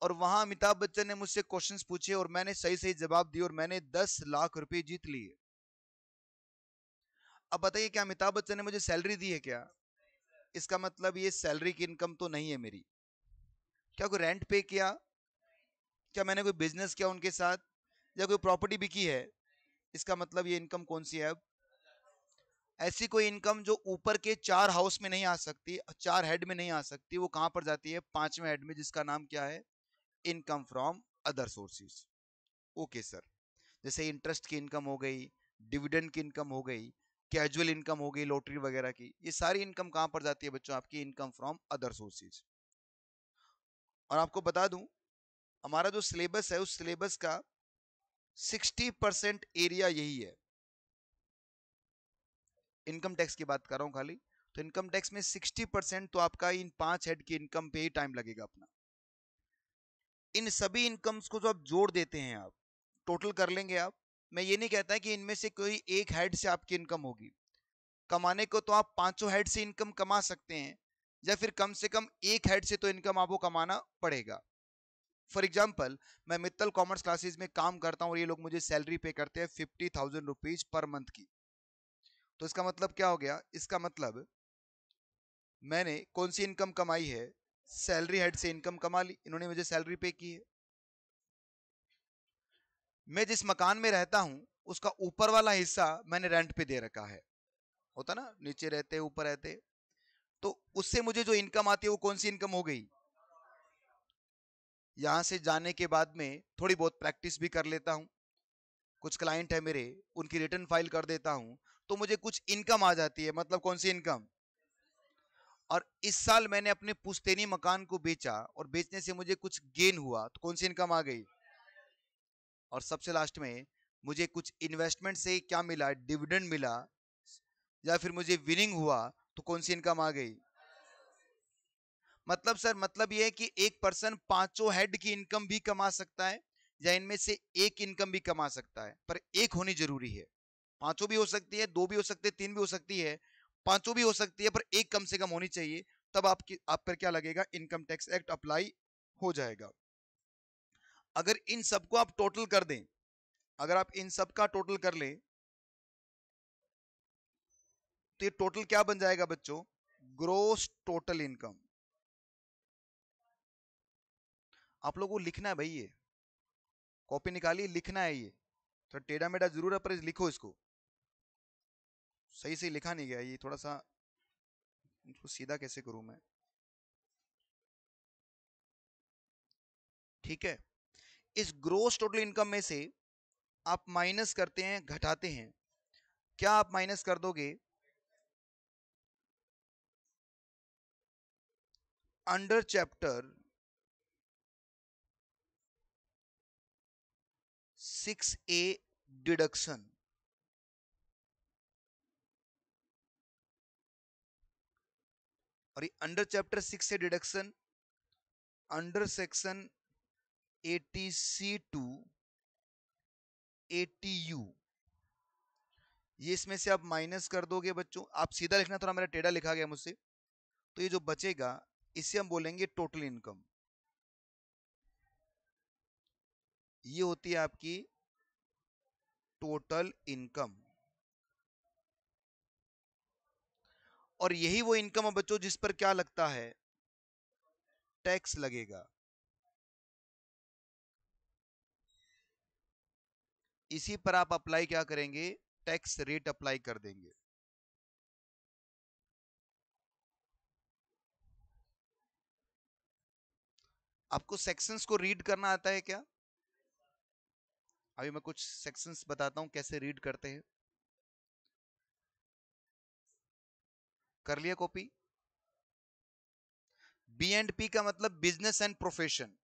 और वहां अमिताभ बच्चन ने मुझसे क्वेश्चंस पूछे और मैंने सही सही जवाब दिए और मैंने 10 लाख रुपए जीत लिए। अब बताइए, क्या अमिताभ बच्चन ने मुझे सैलरी दी है क्या? इसका मतलब ये सैलरी की इनकम तो नहीं है मेरी। क्या कोई रेंट पे किया, क्या मैंने कोई बिजनेस किया उनके साथ, या कोई प्रॉपर्टी बिकी है, इसका मतलब ये इनकम कौन सी है? अब ऐसी कोई इनकम जो ऊपर के चार हाउस में नहीं आ सकती, चार हेड में नहीं आ सकती, वो कहां पर जाती है? पांचवें हेड में, जिसका नाम क्या है? Income from other sources. Okay sir. जैसे इंटरेस्ट की इनकम हो गई, डिविडेंड की इनकम हो गई, कैजुअल इनकम हो गई, लॉटरी वगैरह की, ये सारी इनकम कहां पर जाती है बच्चों? आपकी इनकम फ्रॉम अदर सोर्सेज। और आपको बता दूं, हमारा जो सिलेबस है, उस सिलेबस का 60% एरिया यही है। इनकम टैक्स की बात कर रहा हूं खाली, तो इनकम टैक्स में 60% तो आपका इन पांच हेड की इनकम पे ही टाइम लगेगा अपना। इन सभी इनकम्स को जो आप जोड़ देते हैं, आप टोटल कर लेंगे आप, मैं ये नहीं कहता कि इनमें से कोई एक हेड से आपकी इनकम होगी। कमाने को तो आप पांचों हेड से इनकम कमा सकते हैं, या फिर कम से कम एक हेड से तो इनकम आपको कमाना पड़ेगा। फॉर एग्जाम्पल, मैं मित्तल कॉमर्स क्लासेस में काम करता हूँ और ये लोग मुझे सैलरी पे करते हैं 50,000 रुपीज पर मंथ की। तो इसका मतलब क्या हो गया? इसका मतलब मैंने कौन सी इनकम कमाई है? सैलरी हेड से इनकम कमा ली, इन्होंने मुझे सैलरी पे की है। मैं जिस मकान में रहता हूं उसका ऊपर वाला हिस्सा मैंने रेंट पे दे रखा है, होता ना, नीचे रहते ऊपर रहते, तो उससे मुझे जो इनकम आती है वो कौन सी इनकम हो गई? यहां से जाने के बाद में थोड़ी बहुत प्रैक्टिस भी कर लेता हूं, कुछ क्लाइंट है मेरे, उनकी रिटर्न फाइल कर देता हूं, तो मुझे कुछ इनकम आ जाती है। मतलब कौन सी इनकम? और इस साल मैंने अपने पुश्तैनी मकान को बेचा और बेचने से मुझे कुछ गेन हुआ, तो कौन सी इनकम आ गई? और सबसे लास्ट में मुझे कुछ इन्वेस्टमेंट से क्या मिला? डिविडेंड मिला, या फिर मुझे विनिंग हुआ, तो कौन सी इनकम आ गई? मतलब सर, मतलब ये है कि एक पर्सन पांचों हेड की इनकम भी कमा सकता है, या इनमें से एक इनकम भी कमा सकता है, पर एक होनी जरूरी है। पांचों भी हो सकती है, दो भी हो सकते हैं, तीन भी हो सकती है, पांचों भी हो सकती है, पर एक कम से कम होनी चाहिए। तब आपकी आप पर क्या लगेगा? इनकम टैक्स एक्ट अप्लाई हो जाएगा। अगर इन सबको आप टोटल कर दें, अगर आप इन सब का टोटल कर लें, तो ये टोटल क्या बन जाएगा बच्चों? Gross total income. आप लोगों को लिखना है भाई, ये कॉपी निकालिए, लिखना है ये। थोड़ा टेढ़ा मेढ़ा जरूर है, पर लिखो इसको। सही से लिखा नहीं गया ये, थोड़ा सा इसको सीधा कैसे करूं मैं? ठीक है। इस ग्रोस टोटल इनकम में से आप माइनस करते हैं, घटाते हैं। क्या आप माइनस कर दोगे? अंडर चैप्टर 6A डिडक्शन, और ये under chapter 6A deduction under section 80C to 80U, ये इसमें से आप माइनस कर दोगे बच्चों। आप सीधा लिखना, थोड़ा मेरा टेढ़ा लिखा गया मुझसे, तो ये जो बचेगा इसे हम बोलेंगे टोटल इनकम। ये होती है आपकी टोटल इनकम। और यही वो इनकम है बच्चों जिस पर क्या लगता है? टैक्स लगेगा। इसी पर आप अप्लाई क्या करेंगे? टैक्स रेट अप्लाई कर देंगे। आपको सेक्शंस को रीड करना आता है क्या? अभी मैं कुछ सेक्शंस बताता हूं कैसे रीड करते हैं। कर लिया कॉपी? बी एंड पी का मतलब बिजनेस एंड प्रोफेशन।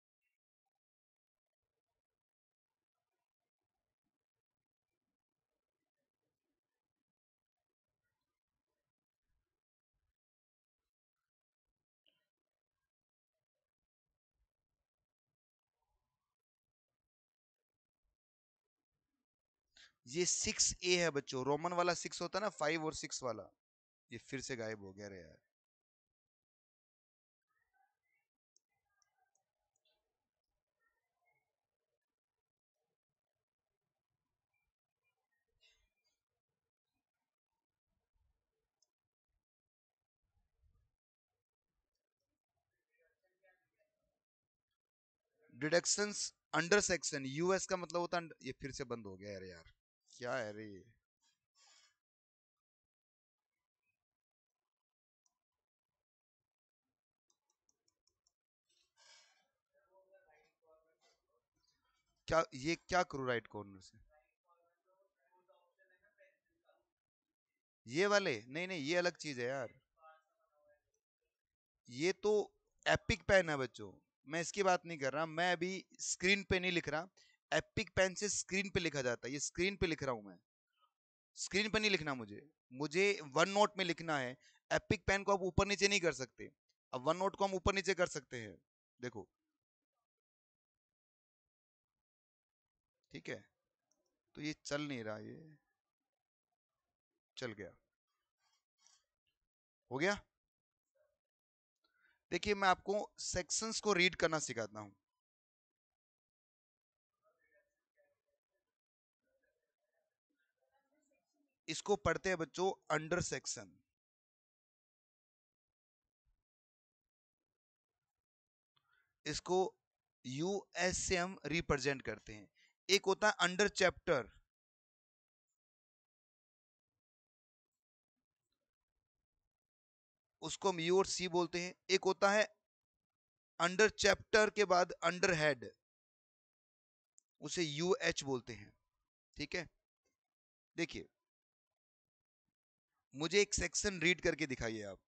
ये 6A है बच्चों, रोमन वाला 6 होता है ना, 5 और 6 वाला। ये फिर से गायब हो गया रे यार। डिडक्शंस अंडर सेक्शन यूएस का मतलब होता है ये फिर से बंद हो गया यार। यार क्या है रे ये? क्या ये क्या करूँ राइट कॉर्नर से? ये वाले नहीं नहीं, ये अलग चीज है यार। ये तो एपिक पेन है बच्चों, मैं इसकी बात नहीं कर रहा। मैं अभी स्क्रीन पे नहीं लिख रहा। एपिक पेन से स्क्रीन पे लिखा जाता है, ये स्क्रीन पे लिख रहा हूं मैं। स्क्रीन पे नहीं लिखना मुझे, मुझे वन नोट में लिखना है। एपिक पेन को आप ऊपर नीचे नहीं कर सकते। अब वन नोट को हम ऊपर नीचे कर सकते हैं, देखो। ठीक है, तो ये चल नहीं रहा, ये चल गया, हो गया। देखिए मैं आपको सेक्शंस को रीड करना सिखाता हूं। इसको पढ़ते हैं बच्चों अंडर सेक्शन। इसको यूएस से हम रिप्रेजेंट करते हैं। एक होता है अंडर चैप्टर, उसको हम यू और सी बोलते हैं। एक होता है अंडर चैप्टर के बाद अंडर हेड, उसे यूएच बोलते हैं। ठीक है, देखिए मुझे एक सेक्शन रीड करके दिखाइए आप।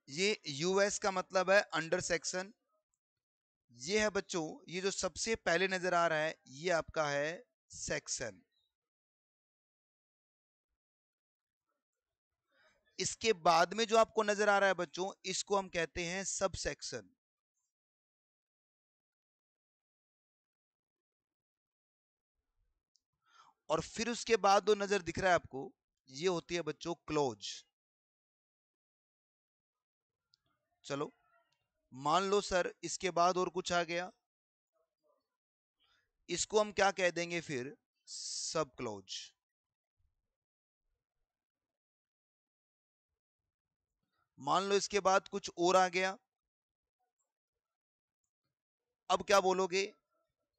ये यूएस का मतलब है अंडर सेक्शन। ये है बच्चों, ये जो सबसे पहले नजर आ रहा है ये आपका है सेक्शन। इसके बाद में जो आपको नजर आ रहा है बच्चों, इसको हम कहते हैं सब सेक्शन। और फिर उसके बाद जो नजर दिख रहा है आपको, ये होती है बच्चों क्लोज। चलो मान लो सर इसके बाद और कुछ आ गया, इसको हम क्या कह देंगे फिर, सब क्लोज। मान लो इसके बाद कुछ और आ गया, अब क्या बोलोगे,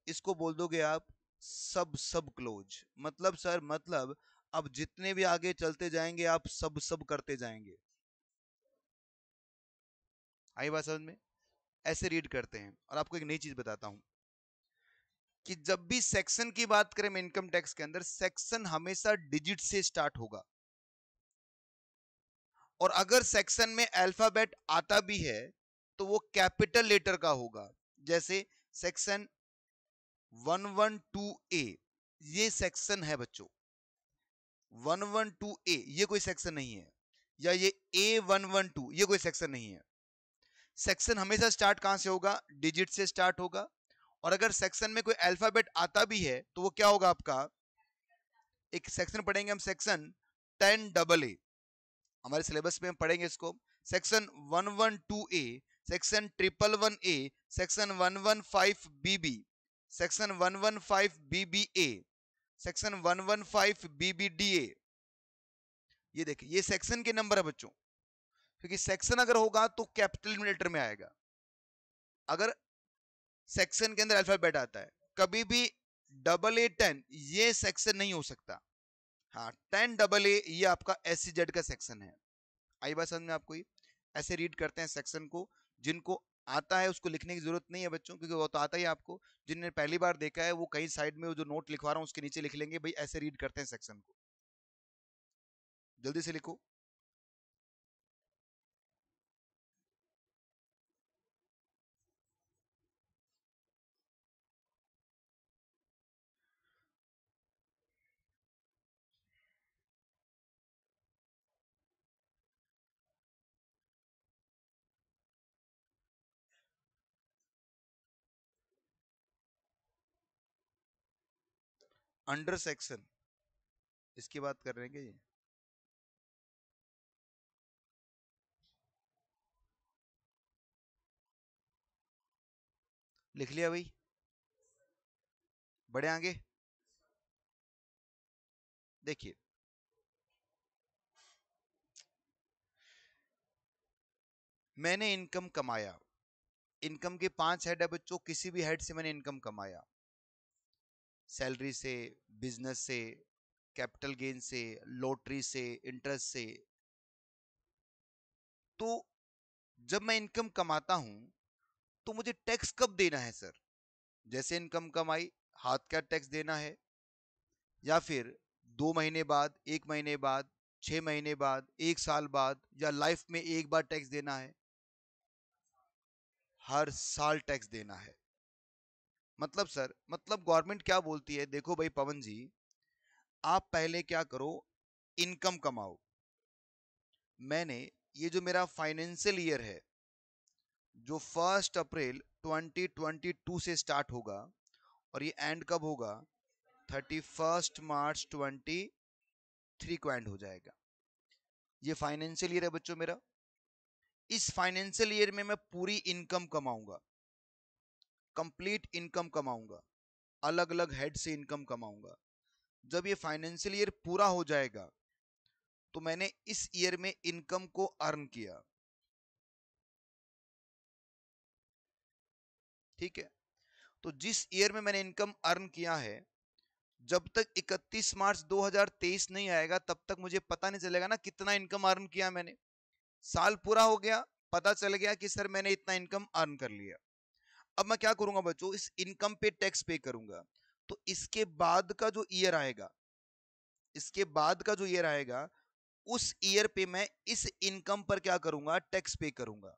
इसको बोल दोगे आप सब सब क्लोज। मतलब सर, मतलब अब जितने भी आगे चलते जाएंगे आप सब सब करते जाएंगे। आई बात समझ में? ऐसे रीड करते हैं। और आपको एक नई चीज बताता हूं कि जब भी सेक्शन की बात करें इनकम टैक्स के अंदर, सेक्शन हमेशा डिजिट से स्टार्ट होगा। और अगर सेक्शन में अल्फाबेट आता भी है तो वो कैपिटल लेटर का होगा। जैसे सेक्शन 112A, ये सेक्शन है बच्चों। 112A ये कोई सेक्शन नहीं है, या ये A112 ये कोई सेक्शन नहीं है। सेक्शन हमेशा स्टार्ट कहां से होगा, डिजिट से स्टार्ट होगा। और अगर सेक्शन में कोई अल्फाबेट आता भी है तो वो क्या होगा आपका, एक सेक्शन पढ़ेंगे हम, सेक्शन 10AA, हमारे सिलेबस में हम पढ़ेंगे इसको। Section 112A, section 111A, section 115BB, section 115BBA, section 115BBDA। ये देखिए ये सेक्शन के नंबर है बच्चों, क्योंकि सेक्शन अगर होगा तो कैपिटल लेटर में आएगा। अगर सेक्शन के अंदर अल्फाबेट आता है, कभी भी AA10 ये सेक्शन नहीं हो सकता। हाँ 10AA ये आपका SCZ का सेक्शन है। आई बात समझ में आपको? ही ऐसे रीड करते हैं सेक्शन को। जिनको आता है उसको लिखने की जरूरत नहीं है बच्चों, क्योंकि वो तो आता ही आपको। जिनने पहली बार देखा है वो कहीं साइड में वो जो नोट लिखवा रहा हूं उसके नीचे लिख लेंगे, भाई ऐसे रीड करते हैं सेक्शन को। जल्दी से लिखो। अंडर सेक्शन, इसकी बात कर रहे हैं क्या ये? लिख लिया भाई? बढ़े आगे। देखिए मैंने इनकम कमाया, इनकम के 5 हेड है बच्चों, किसी भी हेड से मैंने इनकम कमाया, सैलरी से, बिजनेस से, कैपिटल गेन से, लॉटरी से, इंटरेस्ट से। तो जब मैं इनकम कमाता हूं तो मुझे टैक्स कब देना है सर? जैसे इनकम कमाई हाथ का टैक्स देना है, या फिर 2 महीने बाद, 1 महीने बाद, 6 महीने बाद, 1 साल बाद, या लाइफ में एक बार टैक्स देना है? हर साल टैक्स देना है। मतलब सर, मतलब गवर्नमेंट क्या बोलती है, देखो भाई पवन जी, आप पहले क्या करो, इनकम कमाओ। मैंने ये जो मेरा फाइनेंशियल ईयर है जो 1 अप्रैल 2022 से स्टार्ट होगा और ये एंड कब होगा 31 मार्च 23 को एंड हो जाएगा। ये फाइनेंशियल ईयर है बच्चों मेरा। इस फाइनेंशियल ईयर में मैं पूरी इनकम कमाऊंगा, कंप्लीट इनकम कमाऊंगा, अलग अलग हेड से इनकम कमाऊंगा। जब ये फाइनेंशियल ईयर पूरा हो जाएगा तो मैंने इस ईयर में इनकम को अर्न किया, ठीक है। तो जिस ईयर में मैंने इनकम अर्न किया है, जब तक 31 मार्च 2023 नहीं आएगा तब तक मुझे पता नहीं चलेगा ना कितना इनकम अर्न किया मैंने। साल पूरा हो गया, पता चल गया कि सर मैंने इतना इनकम अर्न कर लिया। अब मैं क्या करूंगा बच्चों, इस इनकम पे टैक्स पे करूंगा। तो इसके बाद का जो ईयर आएगा, इसके बाद का जो ईयर आएगा उस ईयर पे मैं इस इनकम पर क्या करूंगा, टैक्स पे करूंगा।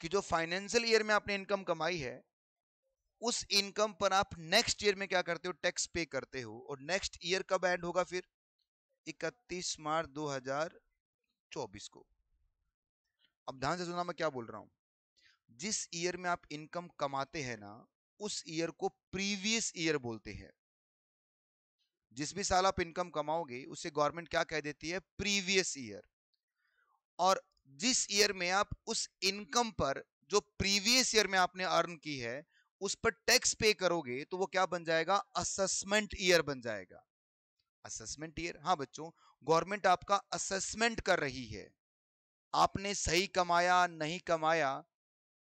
कि जो फाइनेंशियल ईयर में आपने इनकम कमाई है उस इनकम पर आप नेक्स्ट ईयर में क्या करते हो, टैक्स पे करते हो। और नेक्स्ट ईयर कब एंड होगा फिर, 31 मार्च 2024 को। अब ध्यान से सुनना मैं क्या बोल रहा हूं। जिस ईयर में आप इनकम कमाते हैं ना उस ईयर को प्रीवियस ईयर बोलते हैं। जिस भी साल आप इनकम कमाओगे उसे गवर्नमेंट क्या कह देती है, प्रीवियस ईयर। और जिस ईयर में आप उस इनकम पर जो प्रीवियस ईयर में आपने अर्न की है उस पर टैक्स पे करोगे तो वो क्या बन जाएगा, असेसमेंट ईयर बन जाएगा। असेसमेंट ईयर, हाँ बच्चों, गवर्नमेंट आपका असेसमेंट कर रही है। आपने सही कमाया नहीं कमाया।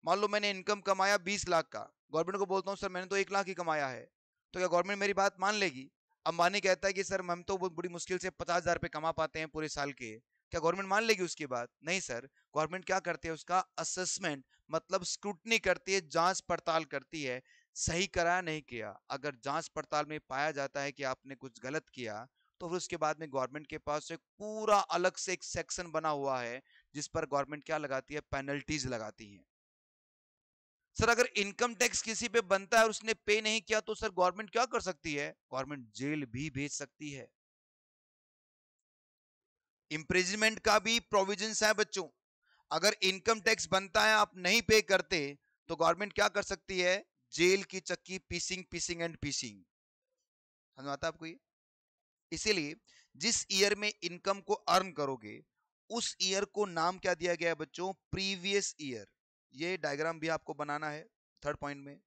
मान लो मैंने इनकम कमाया 20 लाख का, गवर्नमेंट को बोलता हूँ सर मैंने तो 1 लाख ही कमाया है, तो क्या गवर्नमेंट मेरी बात मान लेगी? अंबानी कहता है कि सर हम तो बहुत बड़ी मुश्किल से 50,000 रुपए कमा पाते हैं पूरे साल के, क्या गवर्नमेंट मान लेगी उसकी बात? नहीं सर। गवर्नमेंट क्या करती है, उसका असेसमेंट मतलब स्क्रूटनी करती है, जांच पड़ताल करती है, सही करा नहीं किया। अगर जांच पड़ताल में पाया जाता है कि आपने कुछ गलत किया तो फिर उसके बाद में गवर्नमेंट के पास एक पूरा अलग से एक सेक्शन बना हुआ है जिस पर गवर्नमेंट क्या लगाती है, पेनल्टीज लगाती है। सर अगर इनकम टैक्स किसी पे बनता है और उसने पे नहीं किया तो सर गवर्नमेंट क्या कर सकती है, गवर्नमेंट जेल भी भेज सकती है। इंप्रिजमेंट का भी प्रोविजंस है बच्चों। अगर इनकम टैक्स बनता है आप नहीं पे करते तो गवर्नमेंट क्या कर सकती है, जेल की चक्की पीसिंग पीसिंग एंड पीसिंग। समझ आता है आपको ये? इसीलिए जिस ईयर में इनकम को अर्न करोगे उस ईयर को नाम क्या दिया गया है बच्चों, प्रीवियस ईयर। ये डायग्राम भी आपको बनाना है थर्ड पॉइंट में।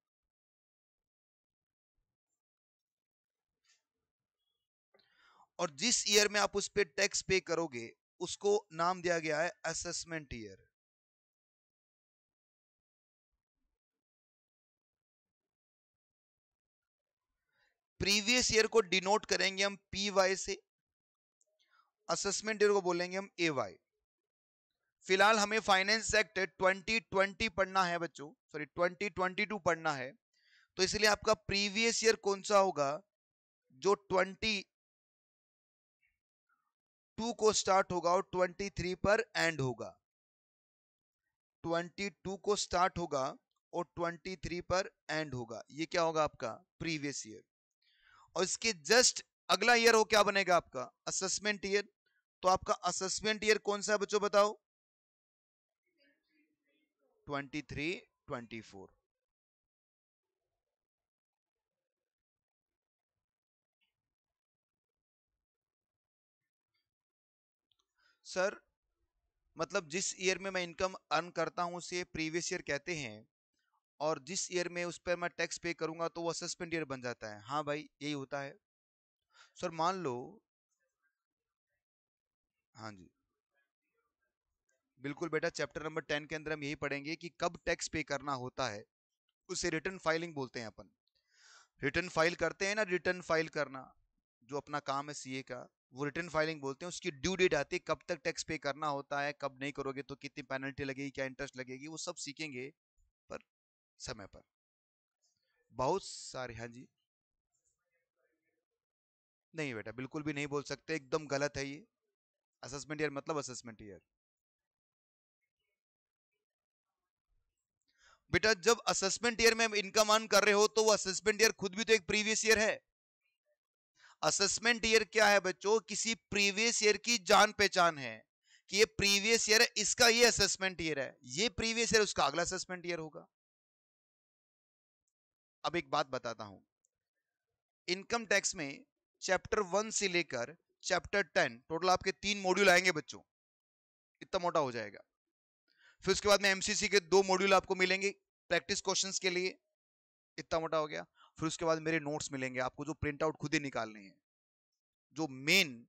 और जिस ईयर में आप उस पे टैक्स पे करोगे उसको नाम दिया गया है असेसमेंट ईयर। प्रीवियस ईयर को डिनोट करेंगे हम पी वाई से, असेसमेंट ईयर को बोलेंगे हम ए वाई। फिलहाल हमें फाइनेंस एक्ट 2020 पढ़ना है बच्चों, सॉरी 2022 पढ़ना है। तो इसलिए आपका प्रीवियस ईयर कौन सा होगा, जो 22 को स्टार्ट होगा और 23 पर एंड होगा। 22 को स्टार्ट होगा और 23 पर एंड होगा, ये क्या होगा आपका प्रीवियस ईयर। और इसके जस्ट अगला ईयर हो क्या बनेगा आपका, असेसमेंट ईयर। तो आपका असेसमेंट ईयर कौन सा है बच्चों बताओ, 23-24। सर मतलब जिस ईयर में मैं इनकम अर्न करता हूं उसे प्रीवियस ईयर कहते हैं, और जिस ईयर में उस पर मैं टैक्स पे करूंगा तो वो असेसमेंट ईयर बन जाता है। हाँ भाई यही होता है। सर मान लो, हाँ जी बिल्कुल बेटा, चैप्टर नंबर 10 के अंदर हम यही पढ़ेंगे कि कब टैक्स पे करना होता है। उसे रिटर्न फाइलिंग बोलते हैं अपन। रिटर्न फाइल करते हैं ना, रिटर्न फाइल करना जो अपना काम है सीए का, वो रिटर्न फाइलिंग बोलते हैं। उसकी ड्यू डेट आती है कब तक टैक्स पे करना होता है, कब नहीं करोगे तो कितनी पेनल्टी लगेगी, क्या इंटरेस्ट लगेगी, वो सब सीखेंगे पर समय पर। बहुत सारे, हाँ जी। नहीं बेटा बिल्कुल भी नहीं बोल सकते, एकदम गलत है ये। असेसमेंट ईयर मतलब असेसमेंट ईयर। बेटा जब असेसमेंट ईयर में इनकम अर्न कर रहे हो तो वो असेसमेंट ईयर खुद भी तो एक प्रीवियस ईयर है। असेसमेंट ईयर क्या है बच्चों? किसी प्रीवियस ईयर की जान पहचान है कि ये प्रीवियस ईयर है, इसका ये असेसमेंट ईयर है, ये प्रीवियस ईयर उसका अगला असेसमेंट ईयर होगा। अब एक बात बताता हूं, इनकम टैक्स में चैप्टर 1 से लेकर चैप्टर 10 टोटल आपके 3 मॉड्यूल आएंगे बच्चों, इतना मोटा हो जाएगा। फिर उसके बाद में एमसीसी के 2 मॉड्यूल आपको मिलेंगे प्रैक्टिस क्वेश्चंस के लिए, इतना मोटा हो गया। फिर उसके बाद मेरे नोट्स मिलेंगे आपको, जो प्रिंट आउट खुद ही निकालने हैं, जो मेन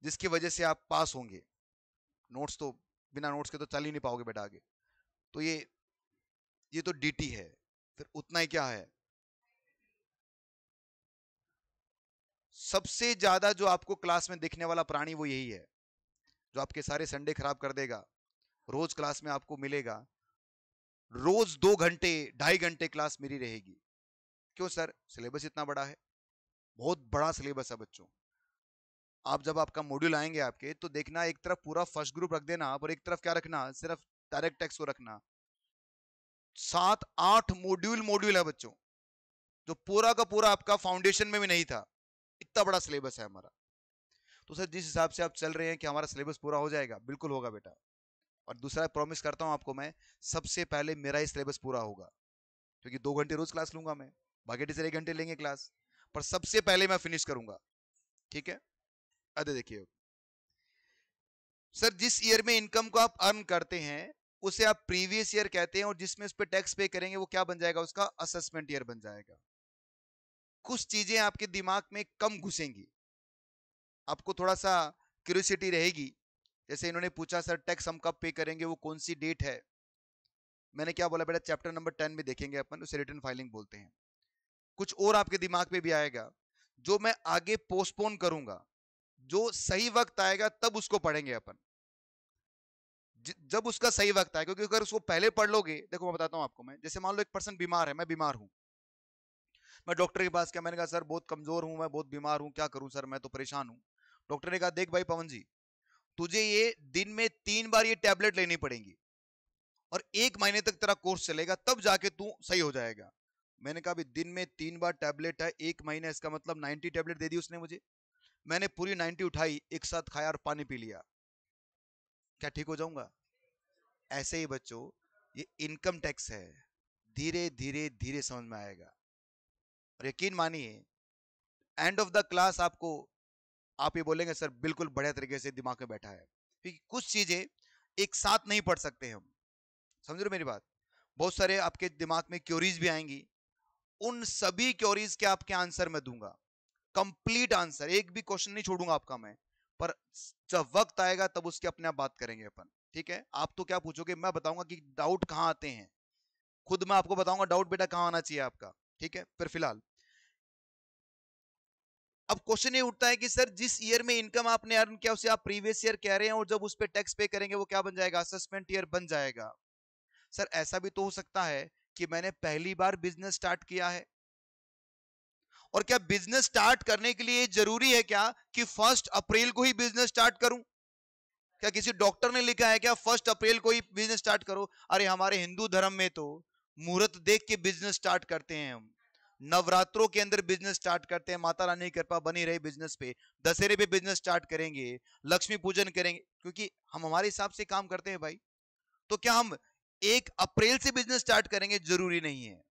जिसकी वजह से आप पास होंगे। नोट्स तो बिना नोट्स के तो चल ही नहीं पाओगे बेटा आगे। तो ये तो डीटी है, फिर उतना ही क्या है। सबसे ज्यादा जो आपको क्लास में दिखने वाला प्राणी वो यही है, जो आपके सारे संडे खराब कर देगा। रोज क्लास में आपको मिलेगा, रोज 2 घंटे 2.5 घंटे क्लास मेरी रहेगी। क्यों सर? सिलेबस इतना बड़ा है, बहुत बड़ा सिलेबस है बच्चों। आप जब आपका मॉड्यूल आएंगे आपके, तो देखना एक तरफ पूरा फर्स्ट ग्रुप रख देना और एक तरफ क्या रखना, सिर्फ डायरेक्ट टैक्स को रखना। 7-8 मॉड्यूल है बच्चों, जो पूरा का पूरा आपका फाउंडेशन में भी नहीं था। इतना बड़ा सिलेबस है हमारा। तो सर जिस हिसाब से आप चल रहे हैं कि हमारा सिलेबस पूरा हो जाएगा, बिल्कुल होगा बेटा। और दूसरा प्रॉमिस करता हूं आपको मैं, सबसे पहले मेरा ही सिलेबस पूरा होगा, क्योंकि 2 घंटे रोज क्लास लूंगा मैं, बाकी टीचर 1 घंटे लेंगे क्लास, पर सबसे पहले मैं फिनिश करूंगा। ठीक है? अरे देखिए सर, जिस ईयर में इनकम को आप अर्न करते हैं उसे आप प्रीवियस ईयर कहते हैं, और जिसमें उस पर टैक्स पे करेंगे वो क्या बन जाएगा? उसका असेसमेंट ईयर बन जाएगा। कुछ चीजें आपके दिमाग में कम घुसेंगी, आपको थोड़ा सा क्यूरियोसिटी रहेगी। जैसे इन्होंने पूछा सर टैक्स हम कब पे करेंगे, वो कौन सी डेट है? मैंने क्या बोला बेटा, चैप्टर नंबर 10 में देखेंगे अपन, उसे रिटर्न फाइलिंग बोलते हैं। कुछ और आपके दिमाग में भी आएगा, जो मैं आगे पोस्टपोन करूंगा, जो सही वक्त आएगा तब उसको पढ़ेंगे अपन, जब उसका सही वक्त आए। क्योंकि अगर उसको पहले पढ़ लोगे, देखो मैं बताता हूं आपको, मैं जैसे मान लो एक पर्सन बीमार है, मैं बीमार हूं, मैं डॉक्टर के पास गया, मैंने कहा सर बहुत कमजोर हूं, मैं बहुत बीमार हूं, क्या करूं सर, मैं तो परेशान हूं। डॉक्टर ने कहा देख भाई पवन जी, तुझे ये दिन में 3 बार ये टैबलेट लेनी पड़ेंगी और 1 महीने तक तेरा कोर्स चलेगा, तब जाके तू सही हो जाएगा। मैंने कहा दिन में 3 बार टैबलेट है, 1 महीने, इसका मतलब 90 टैबलेट दे दी उसने मुझे। मैंने पूरी 90 उठाई, एक साथ खाया और पानी पी लिया, क्या ठीक हो जाऊंगा? ऐसे ही बच्चों ये इनकम टैक्स है, धीरे धीरे धीरे समझ में आएगा। और यकीन मानिए एंड ऑफ द क्लास आपको, आप ये बोलेंगे सर बिल्कुल बढ़िया तरीके से दिमाग में बैठा है। क्योंकि कुछ चीजें एक साथ नहीं पढ़ सकते हम, समझ रहे मेरी बात? बहुत सारे आपके दिमाग में क्योरीज भी आएंगी, उन सभी क्योरीज के आपके आंसर मैं दूंगा, कंप्लीट आंसर, एक भी क्वेश्चन नहीं छोड़ूंगा आपका मैं। पर जब वक्त आएगा तब उसके अपने आप बात करेंगे अपन। ठीक है? आप तो क्या पूछोगे, मैं बताऊंगा कि डाउट कहां आते हैं, खुद मैं आपको बताऊंगा डाउट बेटा कहां आना चाहिए आपका। ठीक है? फिर फिलहाल अब क्वेश्चन ये उठता है कि सर जिस ईयर में इनकम आपने अर्न किया उसे आप प्रीवियस ईयर कह रहे हैं, और जब उस पे टैक्स पे करेंगे वो क्या बन जाएगा? असेसमेंट ईयर बन जाएगा। सर ऐसा भी तो हो सकता है कि मैंने पहली बार बिजनेस स्टार्ट किया है, और क्या बिजनेस स्टार्ट करने के लिए जरूरी है क्या कि 1 अप्रैल को ही बिजनेस स्टार्ट करूं? क्या किसी डॉक्टर ने लिखा है क्या 1 अप्रैल को ही बिजनेस स्टार्ट करो? अरे हमारे हिंदू धर्म में तो मुहूर्त देख के बिजनेस स्टार्ट करते हैं, हम नवरात्रों के अंदर बिजनेस स्टार्ट करते हैं, माता रानी की कृपा बनी रहे बिजनेस पे, दशहरे पे बिजनेस स्टार्ट करेंगे, लक्ष्मी पूजन करेंगे, क्योंकि हम हमारे हिसाब से काम करते हैं भाई। तो क्या हम 1 अप्रैल से बिजनेस स्टार्ट करेंगे? जरूरी नहीं है।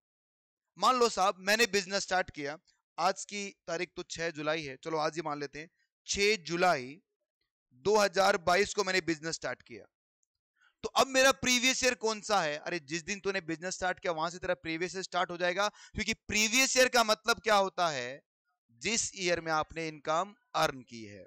मान लो साहब मैंने बिजनेस स्टार्ट किया, आज की तारीख तो 6 जुलाई है, चलो आज ही मान लेते हैं 6 जुलाई 2022 को मैंने बिजनेस स्टार्ट किया। तो अब मेरा प्रीवियस ईयर कौन सा है? अरे जिस दिन तूने बिजनेस स्टार्ट किया वहां से तेरा प्रीवियस ईयर स्टार्ट हो जाएगा, क्योंकि प्रीवियस ईयर का मतलब क्या होता है? जिस ईयर में आपने इनकम अर्न की है।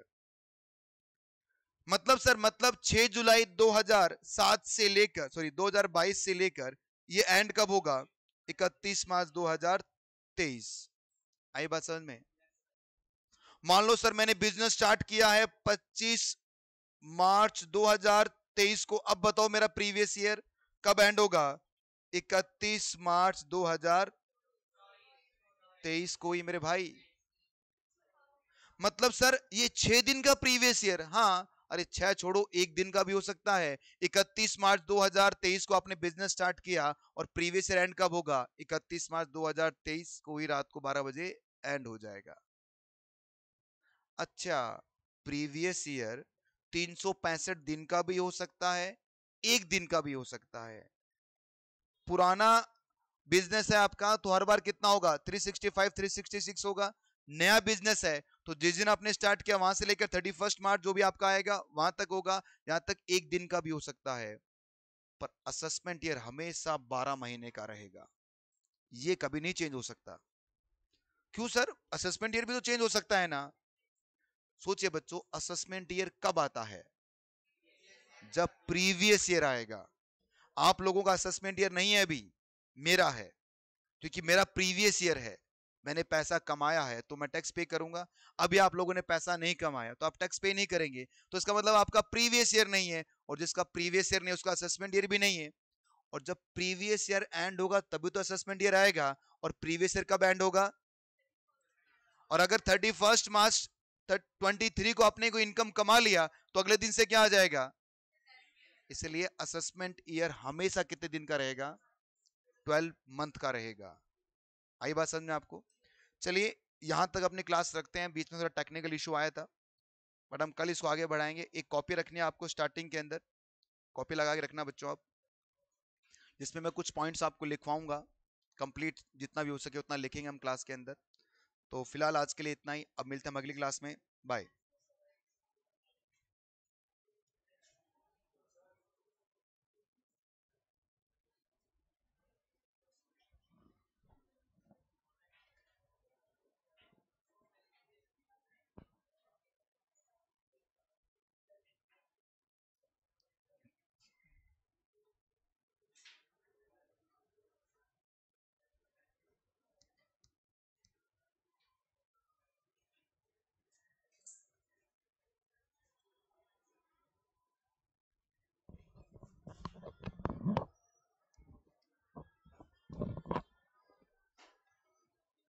मतलब सर, मतलब 6 जुलाई 2007 से लेकर, सॉरी 2022 से लेकर ये एंड कब होगा? 31 मार्च 2023। आई बात समझ में? मान लो सर मैंने बिजनेस स्टार्ट किया है 25 मार्च 2023 को, अब बताओ मेरा प्रीवियस ईयर कब एंड होगा? 31 मार्च 2023 को ही मेरे भाई। मतलब सर ये 6 दिन का प्रीवियस ईयर, हाँ अरे 6 छोड़ो, एक दिन का भी हो सकता है। 31 मार्च 2023 को आपने बिजनेस स्टार्ट किया और प्रीवियस ईयर एंड कब होगा? 31 मार्च 2023 को ही रात को 12 बजे एंड हो जाएगा। अच्छा, प्रीवियस ईयर 365 दिन का भी हो सकता है, एक दिन का भी हो सकता है। पुराना बिजनेस है आपका तो हर बार कितना होगा? 365 366 होगा। नया बिजनेस है तो जिस दिन आपने स्टार्ट किया वहां से लेकर 31 मार्च जो भी आपका आएगा वहां तक होगा, यहां तक एक दिन का भी हो सकता है। पर असेसमेंट ईयर हमेशा 12 महीने का रहेगा, ये कभी नहीं चेंज हो सकता। क्यों सर? असेसमेंट ईयर भी तो चेंज हो सकता है ना। सोचिए बच्चों, असेसमेंट ईयर कब आता है? जब प्रीवियस ईयर आएगा। आप लोगों का असेसमेंट ईयर नहीं है अभी, मेरा है, क्योंकि मेरा प्रीवियस ईयर है। मैंने पैसा कमाया है तो मैं टैक्स पे करूंगा। अभी आप लोगों ने पैसा नहीं कमाया तो आप टैक्स पे नहीं करेंगे, तो इसका मतलब आपका प्रीवियस ईयर नहीं है, और जिसका प्रीवियस ईयर नहीं उसका असेसमेंट ईयर भी नहीं है। और जब प्रीवियस ईयर एंड होगा तभी तो असेसमेंट ईयर आएगा। और प्रीवियस ईयर कब एंड होगा? और अगर 31 मार्च 23 को आपने कोई इनकम कमा लिया तो अगले दिन से क्या आ जाएगा? इसलिए असेसमेंट ईयर हमेशा कितने दिन का रहेगा? 12 मंथ का रहेगा। आई बात समझ में आपको? चलिए यहां तक अपनी क्लास रखते हैं, बीच में थोड़ा टेक्निकल इशू आया था बट हम कल इसको आगे बढ़ाएंगे। एक कॉपी रखनी है आपको स्टार्टिंग के अंदर, कॉपी लगा के रखना बच्चों आप, जिसमें मैं कुछ पॉइंट्स आपको लिखवाऊंगा। कंप्लीट जितना भी हो सके उतना लिखेंगे हम क्लास के अंदर। तो फिलहाल आज के लिए इतना ही, अब मिलते हैं अगली क्लास में। बाय।